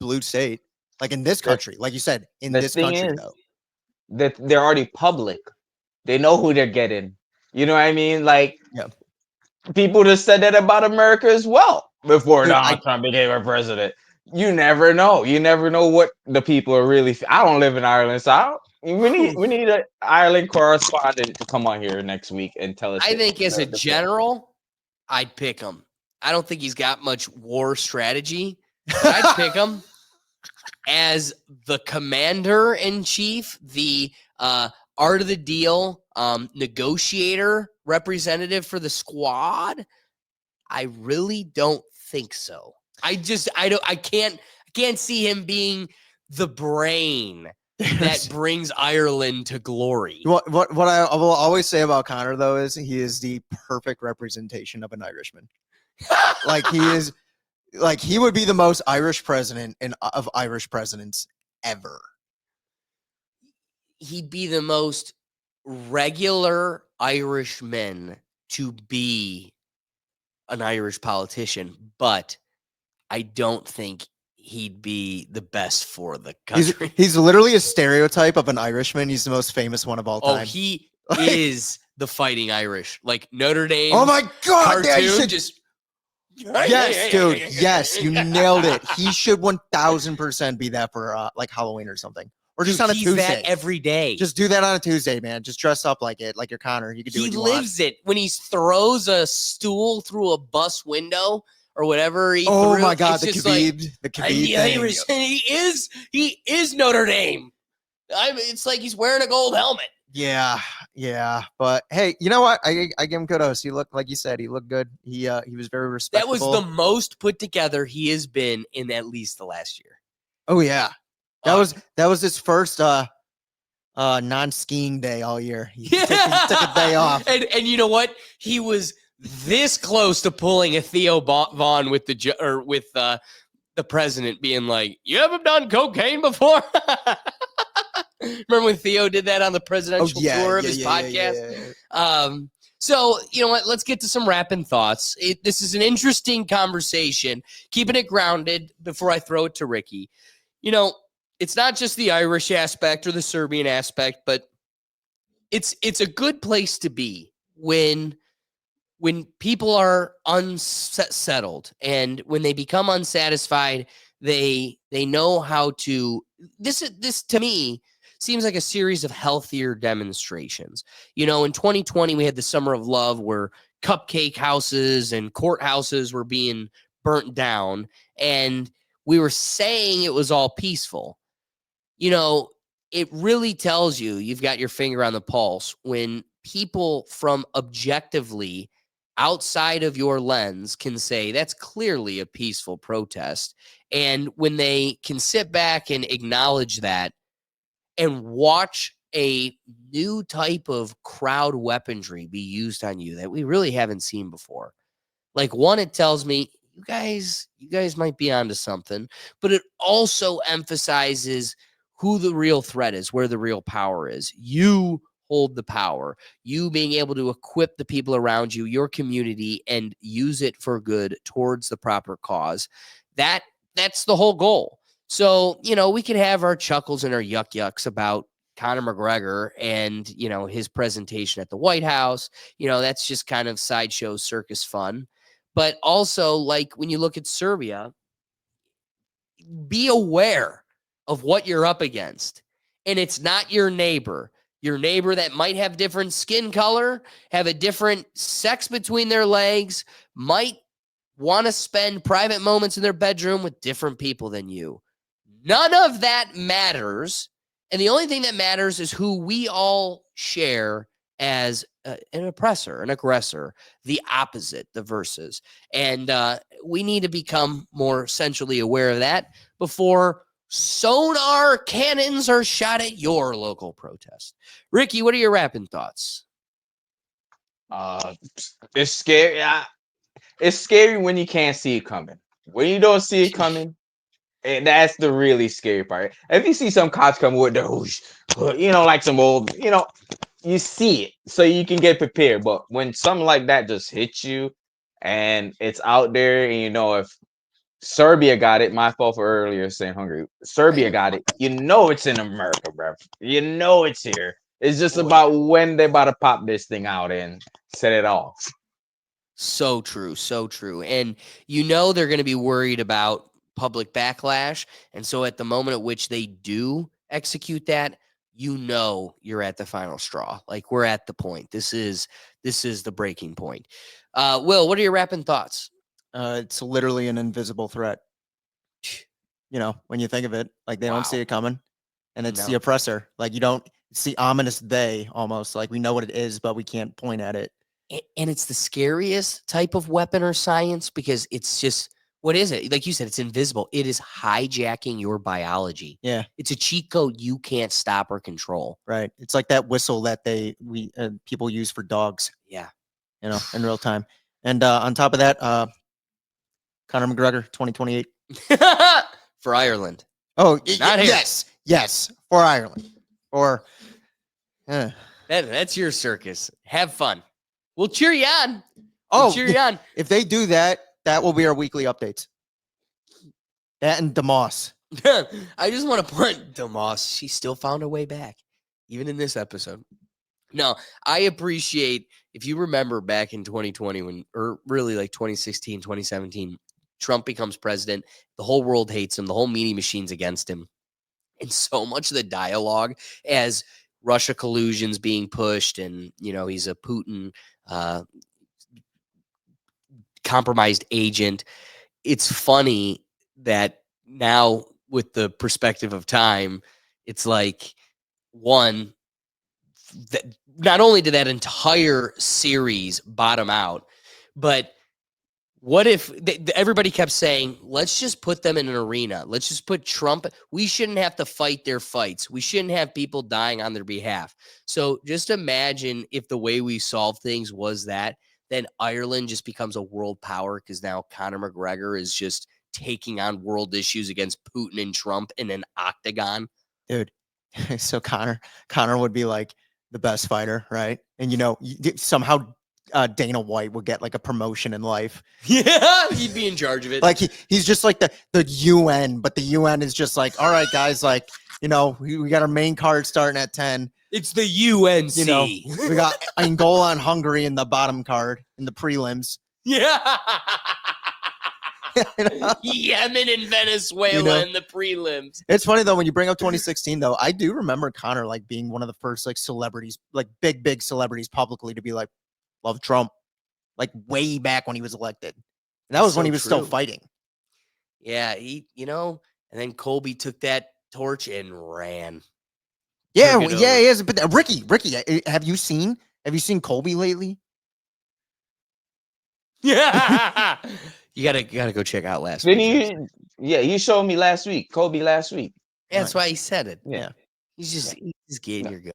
blue state. Like in this country, like you said, in this country, though. That they're already public. They know who they're getting. You know what I mean? Like, people just said that about America as well before Donald Trump became our president. You never know. You never know what the people are really. I don't live in Ireland, so we need an Ireland correspondent to come on here next week and tell us. I think as a general, I'd pick him. I don't think he's got much war strategy. But I'd pick him. As the commander-in-chief, the art of the deal negotiator representative for the squad, I really don't think so. I can't see him being the brain that brings Ireland to glory. What I will always say about Conor, though, is he is the perfect representation of an Irishman. Like, he is. Like, he would be the most Irish president of Irish presidents ever. He'd be the most regular Irishman to be an Irish politician, but I don't think he'd be the best for the country. He's literally a stereotype of an Irishman. He's the most famous one of all time. Oh, he is the Fighting Irish. Like Notre Dame. Oh my God! Cartoon, just... Yes, dude. Yes, you nailed it. He should 1000% be that for like Halloween or something, or just on a Tuesday. That every day. Just do that on a Tuesday, man. Just dress up like it, like you're Conor. You can do. He what you lives want. it when he throws a stool through a bus window or whatever. Oh my God, the Khabib, the Khabib thing. He is Notre Dame. It's like he's wearing a gold helmet. Yeah, but hey, you know what? I give him kudos. He looked, like you said, he looked good. He was very respectful. That was the most put together he has been in at least the last year. Oh yeah, that was his first non-skiing day all year. He took a day off. And you know what? He was this close to pulling a Theo Vaughn with the the president being like, "You haven't done cocaine before?" Remember when Theo did that on the presidential tour of his podcast? So, you know what? Let's get to some rapid thoughts. This is an interesting conversation, keeping it grounded before I throw it to Ricky. You know, it's not just the Irish aspect or the Serbian aspect, but it's a good place to be when people are unsettled and when they become unsatisfied, they know how to. This to me seems like a series of healthier demonstrations. You know, in 2020, we had the Summer of Love where cupcake houses and courthouses were being burnt down, and we were saying it was all peaceful. You know, it really tells you've got your finger on the pulse when people from objectively outside of your lens can say that's clearly a peaceful protest. And when they can sit back and acknowledge that and watch a new type of crowd weaponry be used on you that we really haven't seen before. Like, one, it tells me you guys might be onto something, but it also emphasizes who the real threat is, where the real power is. You hold the power, you being able to equip the people around you, your community, and use it for good towards the proper cause. That's the whole goal. So, you know, we can have our chuckles and our yucks about Conor McGregor and, you know, his presentation at the White House. You know, that's just kind of sideshow circus fun. But also, like, when you look at Serbia, be aware of what you're up against. And it's not your neighbor that might have different skin color, have a different sex between their legs, might want to spend private moments in their bedroom with different people than you. None of that matters. And the only thing that matters is who we all share as an oppressor, an aggressor, the opposite, the versus. And we need to become more centrally aware of that before sonar cannons are shot at your local protest. Ricky, what are your rapping thoughts? It's scary. It's scary when you can't see it coming. When you don't see it coming, and that's the really scary part. If you see some cops come with the whoosh, you know, like some old, you know, you see it so you can get prepared. But when something like that just hits you and it's out there, and you know, if Serbia got it, my fault for earlier saying Hungary, Serbia got it, you know it's in America, bro. You know it's here. It's just about when they're about to pop this thing out and set it off. So true, so true. And you know they're going to be worried about public backlash. And so at the moment at which they do execute that, you know you're at the final straw. Like, we're at the point. This is the breaking point. Will, what are your rapping thoughts? It's literally an invisible threat. You know, when you think of it, like they don't see it coming, and it's the oppressor. Like, you don't see ominous they almost like we know what it is, but we can't point at it. And it's the scariest type of weapon or science because it's just, what is it? Like you said, it's invisible. It is hijacking your biology. Yeah. It's a cheat code you can't stop or control. Right. It's like that whistle that people use for dogs. Yeah. You know, in real time. And on top of that, Conor McGregor, 2028. For Ireland. Oh, not here. Yes, for Ireland. Or that's your circus. Have fun. We'll cheer you on. Cheer you on. If they do that, that will be our weekly updates. That and DeMoss. I just want to point DeMoss. She still found a way back, even in this episode. No, I appreciate, if you remember back in 2020 when, or really like 2016, 2017, Trump becomes president. The whole world hates him. The whole media machine's against him. And so much of the dialogue as Russia collusion's being pushed and, you know, he's a Putin compromised agent. It's funny that now with the perspective of time, it's like, one, that not only did that entire series bottom out, but what if everybody kept saying, let's just put them in an arena. Let's just put Trump. We shouldn't have to fight their fights. We shouldn't have people dying on their behalf. So just imagine if the way we solve things was that, then Ireland just becomes a world power because now Conor McGregor is just taking on world issues against Putin and Trump in an octagon. Dude. So Connor would be like the best fighter, right? And somehow Dana White would get like a promotion in life. Yeah, he'd be in charge of it. Like he's just like the UN, but the UN is just like, all right, guys, like, we got our main card starting at 10. It's the UNC. We got Angola and Hungary in the bottom card in the prelims. Yeah. Yemen and Venezuela in the prelims. It's funny though, when you bring up 2016 though, I do remember Connor like being one of the first like celebrities, like big celebrities publicly to be like, love Trump, like way back when he was elected. And that was when he was still fighting. Yeah, and then Colby took that torch and ran. Yeah, he is. But Ricky, have you seen Colby lately? Yeah. You gotta go check out last week. You showed me last week, Kobe last week. Yeah, that's why he said it. Yeah. He's just getting your go.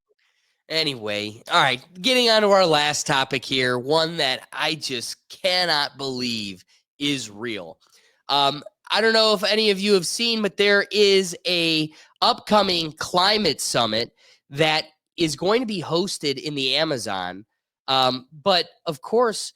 Anyway, all right, getting on to our last topic here, one that I just cannot believe is real. I don't know if any of you have seen, but there is a upcoming climate summit that is going to be hosted in the Amazon. But of course,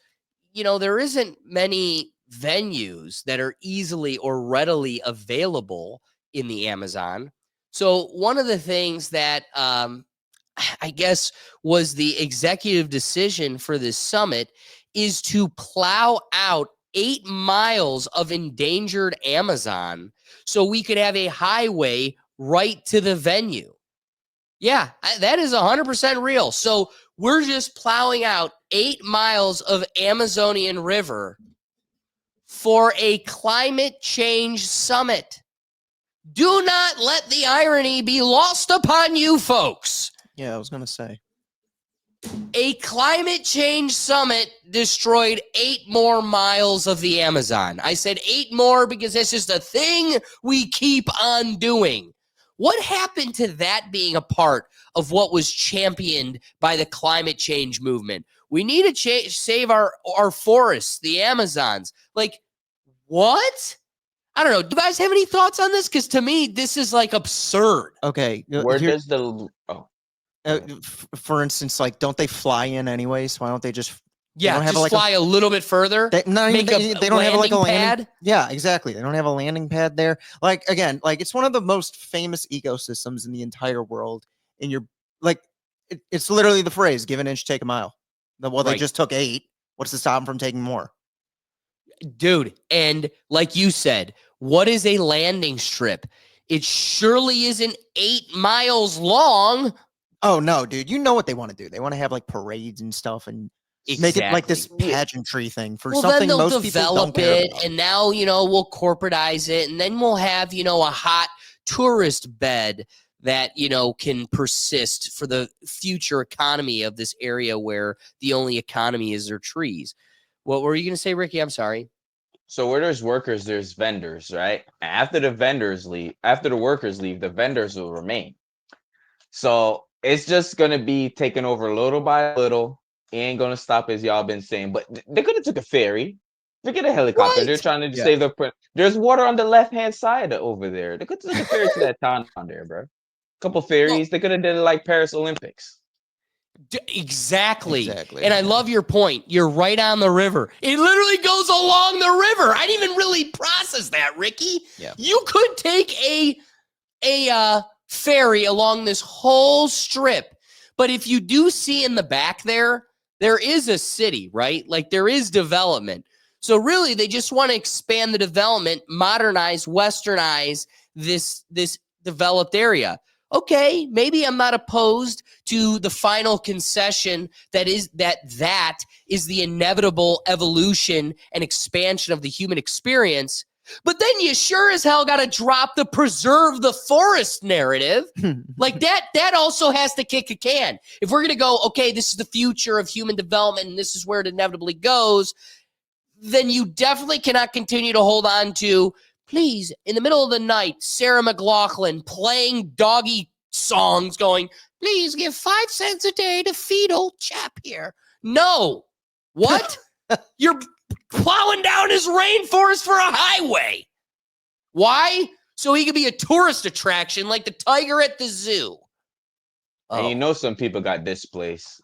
there isn't many venues that are easily or readily available in the Amazon. So one of the things that I guess was the executive decision for this summit is to plow out 8 miles of endangered Amazon so we could have a highway right to the venue. Yeah, that is 100% real. So we're just plowing out 8 miles of Amazonian river for a climate change summit. Do not let the irony be lost upon you folks. Yeah, I was going to say. A climate change summit destroyed 8 more miles of the Amazon. I said 8 more because that's just a thing we keep on doing. What happened to that being a part of what was championed by the climate change movement? We need to save our forests, the Amazons. Like, what? I don't know. Do you guys have any thoughts on this? Because to me, this is like absurd. Okay. Where does the... for instance, like, don't they fly in anyways? Why don't they just... fly a little bit further. They don't have like a landing pad. Yeah, exactly. They don't have a landing pad there. Like, again, like, it's one of the most famous ecosystems in the entire world. And you're like, it's literally the phrase, give an inch, take a mile. They just took 8. What's to stop them from taking more? Dude, and like you said, what is a landing strip? It surely isn't 8 miles long. Oh, no, dude. You know what they want to do. They want to have like parades and stuff and make it like this pageantry thing for something then most they'll people develop don't care it, about. and now, we'll corporatize it, and then we'll have, a hot tourist bed that, can persist for the future economy of this area where the only economy is their trees. What were you going to say, Ricky? I'm sorry. So where there's workers, there's vendors, right? After the workers leave, the vendors will remain. So it's just going to be taken over little by little. It ain't going to stop, as y'all been saying. But they could have took a ferry. Forget a helicopter. Right. They're trying to save the... There's water on the left-hand side over there. They could have took a ferry to that town down there, bro. Couple ferries. They could have did it like Paris Olympics. Exactly. And I love your point. You're right on the river. It literally goes along the river. I didn't even really process that, Ricky. Yeah. You could take a ferry along this whole strip. But if you do see in the back there is a city, right? Like, there is development. So really, they just want to expand the development, modernize, westernize this developed area. Okay, maybe I'm not opposed to the final concession that is the inevitable evolution and expansion of the human experience. But then you sure as hell got to drop the preserve the forest narrative. Like that also has to kick a can. If we're going to go, okay, this is the future of human development and this is where it inevitably goes, then you definitely cannot continue to hold on to, please, in the middle of the night, Sarah McLachlan playing doggy songs going, please give 5 cents a day to feed old chap here. No. What? You're plowing down his rainforest for a highway. Why? So he could be a tourist attraction like the tiger at the zoo. And you know some people got displaced.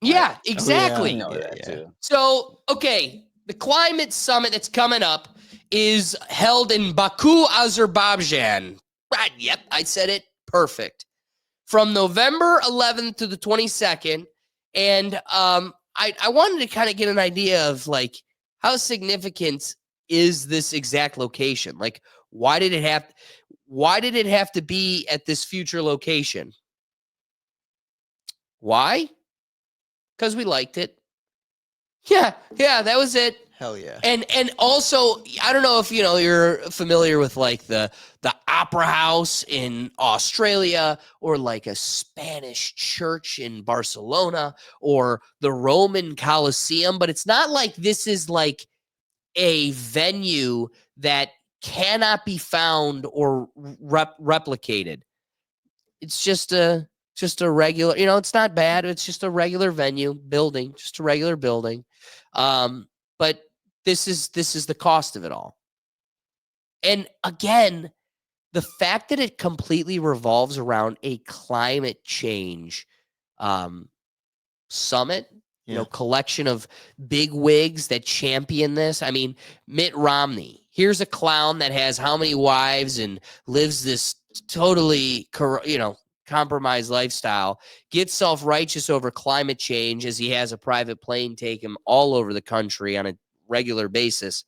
Yeah, I exactly. know that too. So, okay, the climate summit that's coming up is held in Baku, Azerbaijan. Right, yep, I said it perfect. From November 11th to the 22nd. And I wanted to kind of get an idea of like how significant is this exact location? Like, why did it have to be at this future location? Why? Because we liked it. Yeah, that was it. Hell yeah. And also, I don't know if you're familiar with like the Opera House in Australia, or like a Spanish church in Barcelona, or the Roman Colosseum, but it's not like this is like a venue that cannot be found or replicated. It's just a regular, it's not bad. It's just a regular venue building, just a regular building. But this is the cost of it all. And again, the fact that it completely revolves around a climate change summit, collection of big wigs that champion this. I mean, Mitt Romney, here's a clown that has how many wives and lives this totally, compromised lifestyle, gets self-righteous over climate change as he has a private plane take him all over the country on a regular basis.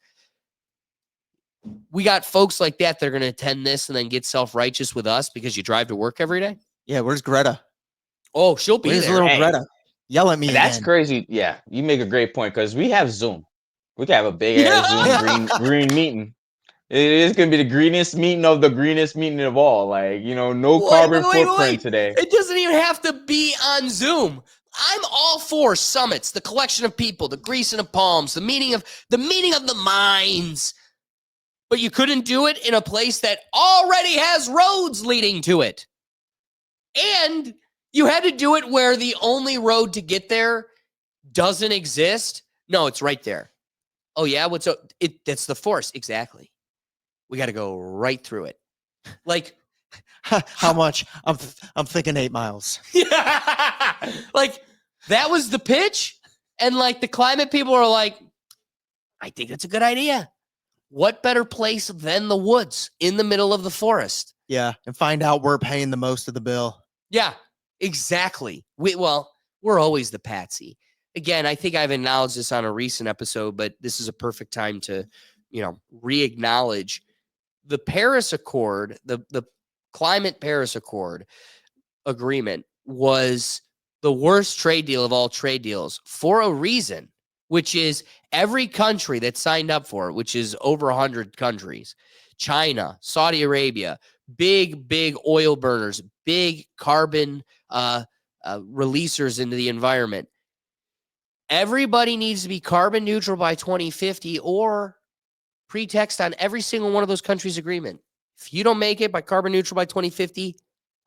We got folks like that are going to attend this and then get self-righteous with us because you drive to work every day. Yeah, where's Greta? Oh, she'll be where's there. Little Greta? Yell at me. That's again. crazy. Yeah, you make a great point because we have Zoom. We can have a big ass Zoom green meeting. It is gonna be the greenest meeting of the greenest meeting of all. Like, no carbon footprint today. It doesn't even have to be on Zoom. I'm all for summits, the collection of people, the greasing of palms, the meeting of the minds. But you couldn't do it in a place that already has roads leading to it. And you had to do it where the only road to get there doesn't exist. No, it's right there. Oh yeah, that's the force. Exactly. We got to go right through it. Like, how much? I'm thinking 8 miles. Yeah. Like, that was the pitch. And like the climate people are like, I think that's a good idea. What better place than the woods in the middle of the forest? Yeah. And find out we're paying the most of the bill. Yeah, exactly. We're always the patsy. Again, I think I've acknowledged this on a recent episode, but this is a perfect time to, re-acknowledge the Paris Accord, the Climate Paris Accord agreement was the worst trade deal of all trade deals for a reason, which is every country that signed up for it, which is over 100 countries, China, Saudi Arabia, big oil burners, big carbon releasers into the environment. Everybody needs to be carbon neutral by 2050 or pretext on every single one of those countries' agreement. If you don't make it by carbon neutral by 2050,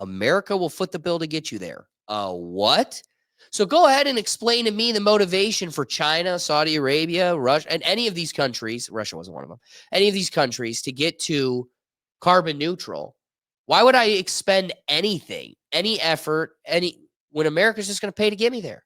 America will foot the bill to get you there. What? So go ahead and explain to me the motivation for China, Saudi Arabia, Russia, and any of these countries. Russia wasn't one of them. Any of these countries to get to carbon neutral. Why would I expend anything, any effort, when America's just going to pay to get me there?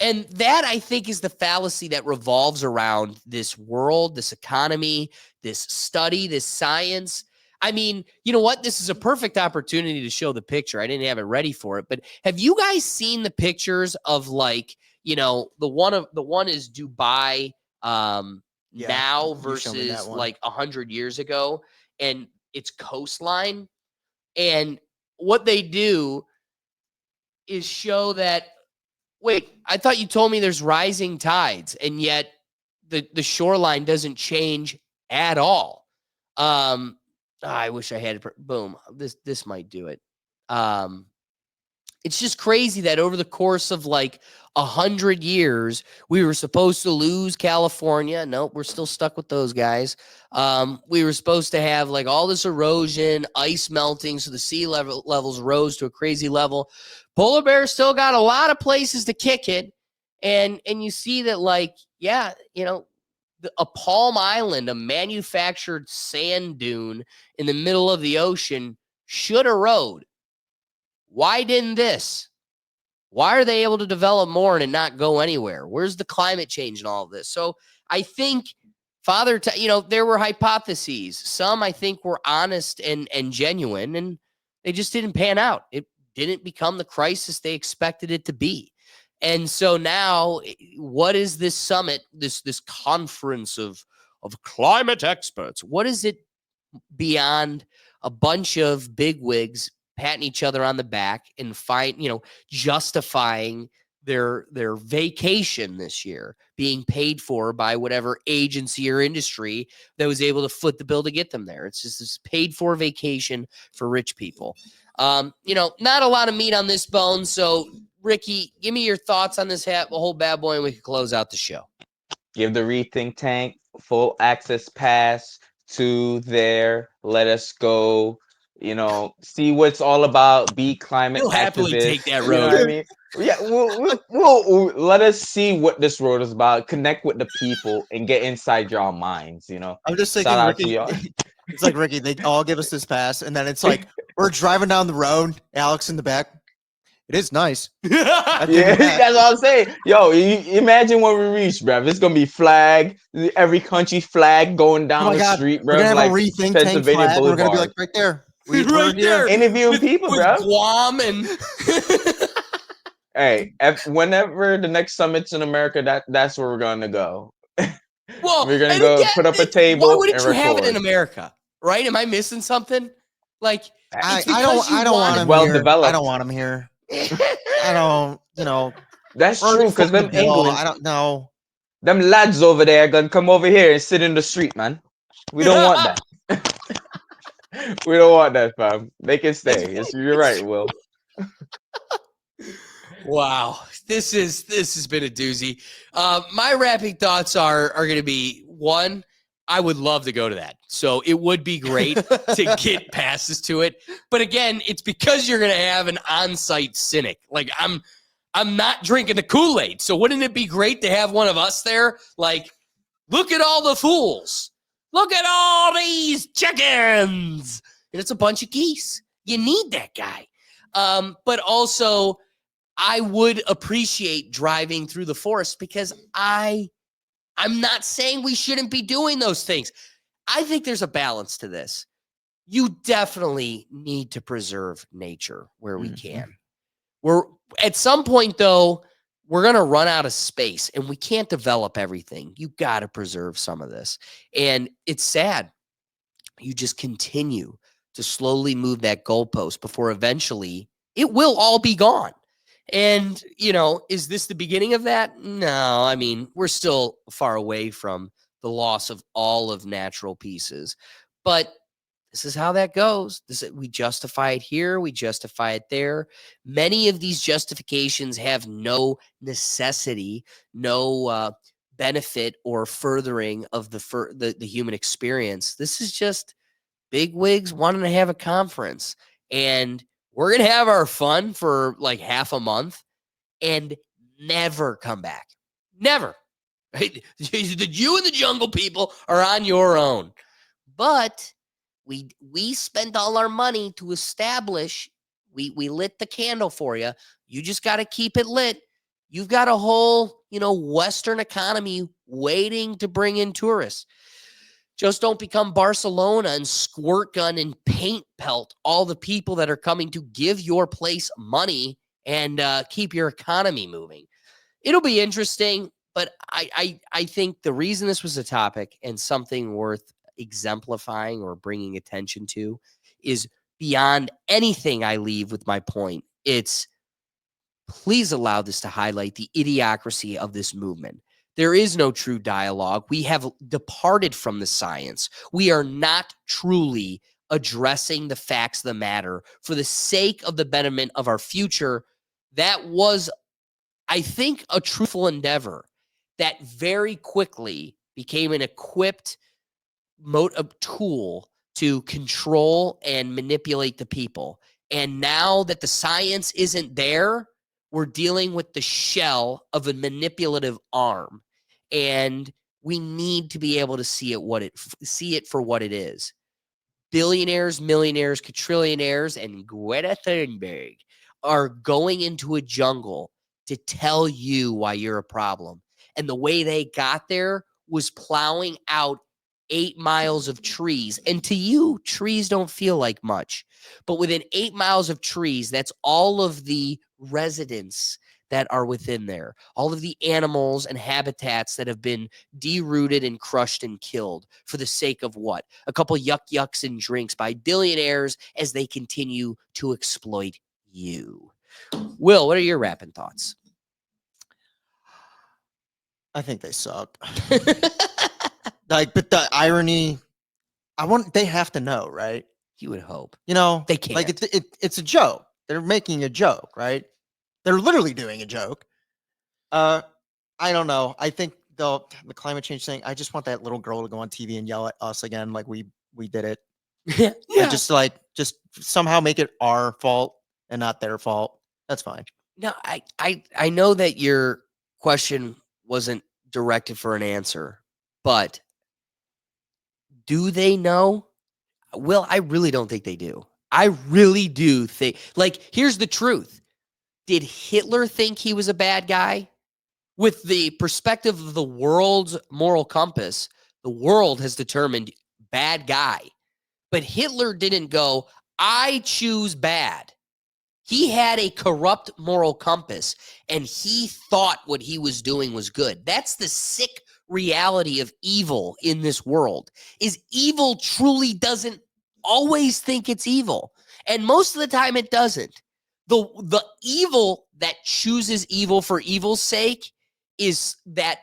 And that, I think, is the fallacy that revolves around this world, this economy, this study, this science. I mean, you know what? This is a perfect opportunity to show the picture. I didn't have it ready for it, but have you guys seen the pictures of like, the one is Dubai now versus like 100 years ago, and it's coastline. And what they do is show that, wait, I thought you told me there's rising tides, and yet the shoreline doesn't change at all. I wish I had it. Boom. This might do it. It's just crazy that over the course of like 100 years, we were supposed to lose California. Nope, we're still stuck with those guys. We were supposed to have like all this erosion, ice melting, so the sea levels rose to a crazy level. Polar bears still got a lot of places to kick it. And you see that, like, yeah, a Palm Island, a manufactured sand dune in the middle of the ocean, should erode. Why didn't this? Why are they able to develop more and it not go anywhere? Where's the climate change and all of this? So I think there were hypotheses. Some I think were honest and genuine, and they just didn't pan out. It didn't become the crisis they expected it to be. And so now, what is this summit, this conference of climate experts? What is it beyond a bunch of bigwigs patting each other on the back and justifying their vacation this year being paid for by whatever agency or industry that was able to foot the bill to get them there? It's just this paid for vacation for rich people. Not a lot of meat on this bone. So Ricky, give me your thoughts on this whole bad boy and we can close out the show. Give the Rethink Tank full access pass to there. Let us go, see what it's all about. Be climate You'll happily activists. take that You know road. what I mean? Yeah, we'll let us see what this road is about. Connect with the people and get inside y'all minds. I'm just thinking, Shout out Ricky, to y'all. it's like, Ricky, they all give us this pass, and then it's like we're driving down the road, Alex in the back. It is nice. Yeah, that's what I'm saying. Yo, imagine when we reach, bruv. It's gonna be flag, every country flag going down the street, We're gonna bruv. have Like a Rethink Tank Pennsylvania flag. We're gonna be Boulevard. like right there. Right there. Interviewing people, with bruv. Guam and Hey, whenever the next summit's in America, that's where we're gonna go. well, We're gonna and go again, put up a why table wouldn't and you have it in record. America? Right? Am I missing something? Like I it's because don't want him well here. developed. I don't want him here. I don't. That's already true, because footing the them bill. England, I don't know. them lads over there gonna come over here and sit in the street, man. We don't want that. We don't want that, fam. They can stay. You're right, Will. Wow, this has been a doozy. My wrapping thoughts are going to be, one, I would love to go to that. So it would be great to get passes to it. But again, it's because you're going to have an on-site cynic. Like I'm not drinking the Kool-Aid. So wouldn't it be great to have one of us there? Like, look at all the fools. Look at all these chickens. And it's a bunch of geese. You need that guy. But also, I would appreciate driving through the forest because I'm not saying we shouldn't be doing those things. I think there's a balance to this. You definitely need to preserve nature where we can. We're at some point, though, we're going to run out of space and we can't develop everything. You got to preserve some of this. And it's sad. You just continue to slowly move that goalpost before eventually it will all be gone. And, is this the beginning of that? No, I mean, we're still far away from the loss of all of natural pieces. But this is how that goes. We justify it here. We justify it there. Many of these justifications have no necessity, no benefit or furthering of the human experience. This is just bigwigs wanting to have a conference. And we're going to have our fun for like half a month and never come back. Never. Right? You and the jungle people are on your own. But we spent all our money to establish, we lit the candle for you. You just got to keep it lit. You've got a whole, Western economy waiting to bring in tourists. Just don't become Barcelona and squirt gun and paint pelt all the people that are coming to give your place money and keep your economy moving. It'll be interesting, but I think the reason this was a topic and something worth exemplifying or bringing attention to is beyond anything I leave with my point. It's please allow this to highlight the idiocracy of this movement. There is no true dialogue. We have departed from the science. We are not truly addressing the facts of the matter for the sake of the betterment of our future. That was, I think, a truthful endeavor that very quickly became an equipped tool to control and manipulate the people. And now that the science isn't there, we're dealing with the shell of a manipulative arm. And We need to be able to see it for what it is. Billionaires, millionaires, quadrillionaires, and Greta Thunberg are going into a jungle to tell you why you're a problem. And the way they got there was plowing out 8 miles of trees. And to you, trees don't feel like much. But within 8 miles of trees, that's all of the residents that are within there, all of the animals and habitats that have been derooted and crushed and killed for the sake of what? A couple yucks and drinks by billionaires as they continue to exploit you. Will, what are your rapping thoughts? I think they suck. But the irony, they have to know, right? You would hope. They can't. Like it's a joke. They're making a joke, right? They're literally doing a joke. I don't know. I think the climate change thing, I just want that little girl to go on TV and yell at us again like we did it. Yeah. And just somehow make it our fault and not their fault. That's fine. No, I know that your question wasn't directed for an answer, but do they know? Well, I really don't think they do. I really do think, here's the truth. Did Hitler think he was a bad guy? With the perspective of the world's moral compass, the world has determined bad guy. But Hitler didn't go, I choose bad. He had a corrupt moral compass, and he thought what he was doing was good. That's the sick reality of evil in this world, is evil truly doesn't always think it's evil. And most of the time it doesn't. The evil that chooses evil for evil's sake is that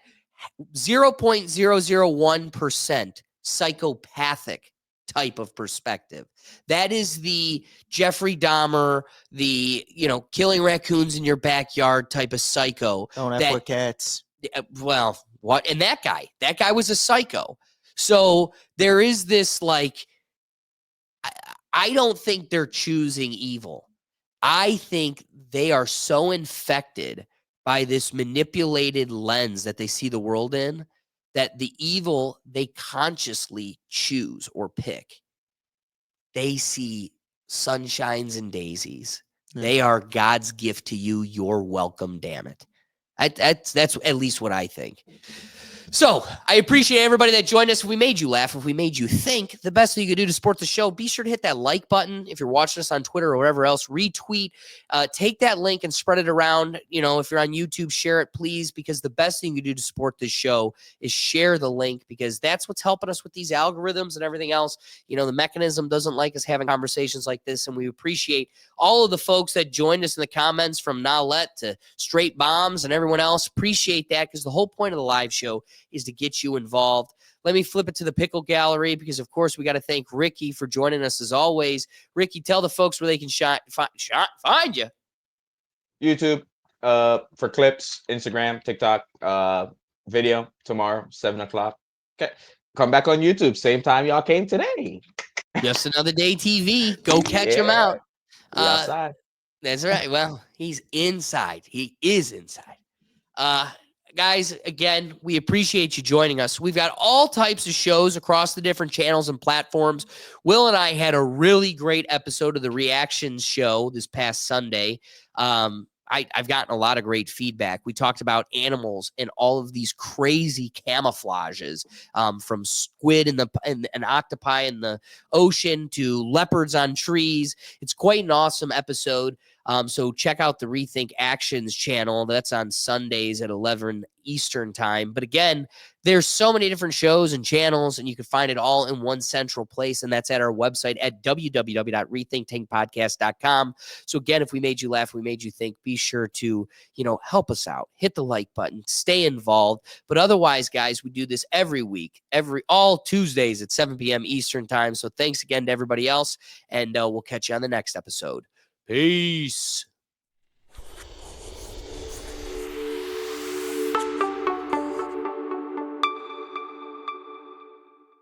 0.001% psychopathic type of perspective. That is the Jeffrey Dahmer, the, killing raccoons in your backyard type of psycho. Don't F with cats. Well, what? And that guy was a psycho. So there is this, I don't think they're choosing evil. I think they are so infected by this manipulated lens that they see the world in that the evil they consciously choose or pick. They see sunshines and daisies. Yeah. They are God's gift to you. You're welcome, damn it. That's at least what I think. So I appreciate everybody that joined us. If we made you laugh, if we made you think, the best thing you could do to support the show, be sure to hit that like button. If you're watching us on Twitter or wherever else, retweet, take that link and spread it around. If you're on YouTube, share it, please, because the best thing you do to support this show is share the link, because that's what's helping us with these algorithms and everything else. The mechanism doesn't like us having conversations like this, and we appreciate all of the folks that joined us in the comments, from Nolette to Straight Bombs and everyone else. Appreciate that, because the whole point of the live show is to get you involved. Let me flip it to the Pickle Gallery, because, of course, we got to thank Ricky for joining us as always. Ricky, tell the folks where they can find you. YouTube, for clips, Instagram, TikTok, video tomorrow, 7 o'clock. Okay. Come back on YouTube, same time y'all came today. Just Another Day TV. Go catch him out. Outside. That's right. Well, he's inside. He is inside. Guys, again, we appreciate you joining us. We've got all types of shows across the different channels and platforms. Will and I had a really great episode of the Reactions show this past Sunday. I've gotten a lot of great feedback. We talked about animals and all of these crazy camouflages, from squid and octopi in the ocean to leopards on trees. It's quite an awesome episode. So check out the Rethink Actions channel. That's on Sundays at 11 Eastern time. But again, there's so many different shows and channels, and you can find it all in one central place. And that's at our website at www.rethinktankpodcast.com. So again, if we made you laugh, we made you think, be sure to, help us out, hit the like button, stay involved. But otherwise, guys, we do this every week, all Tuesdays at 7 p.m. Eastern time. So thanks again to everybody else, and we'll catch you on the next episode. Peace.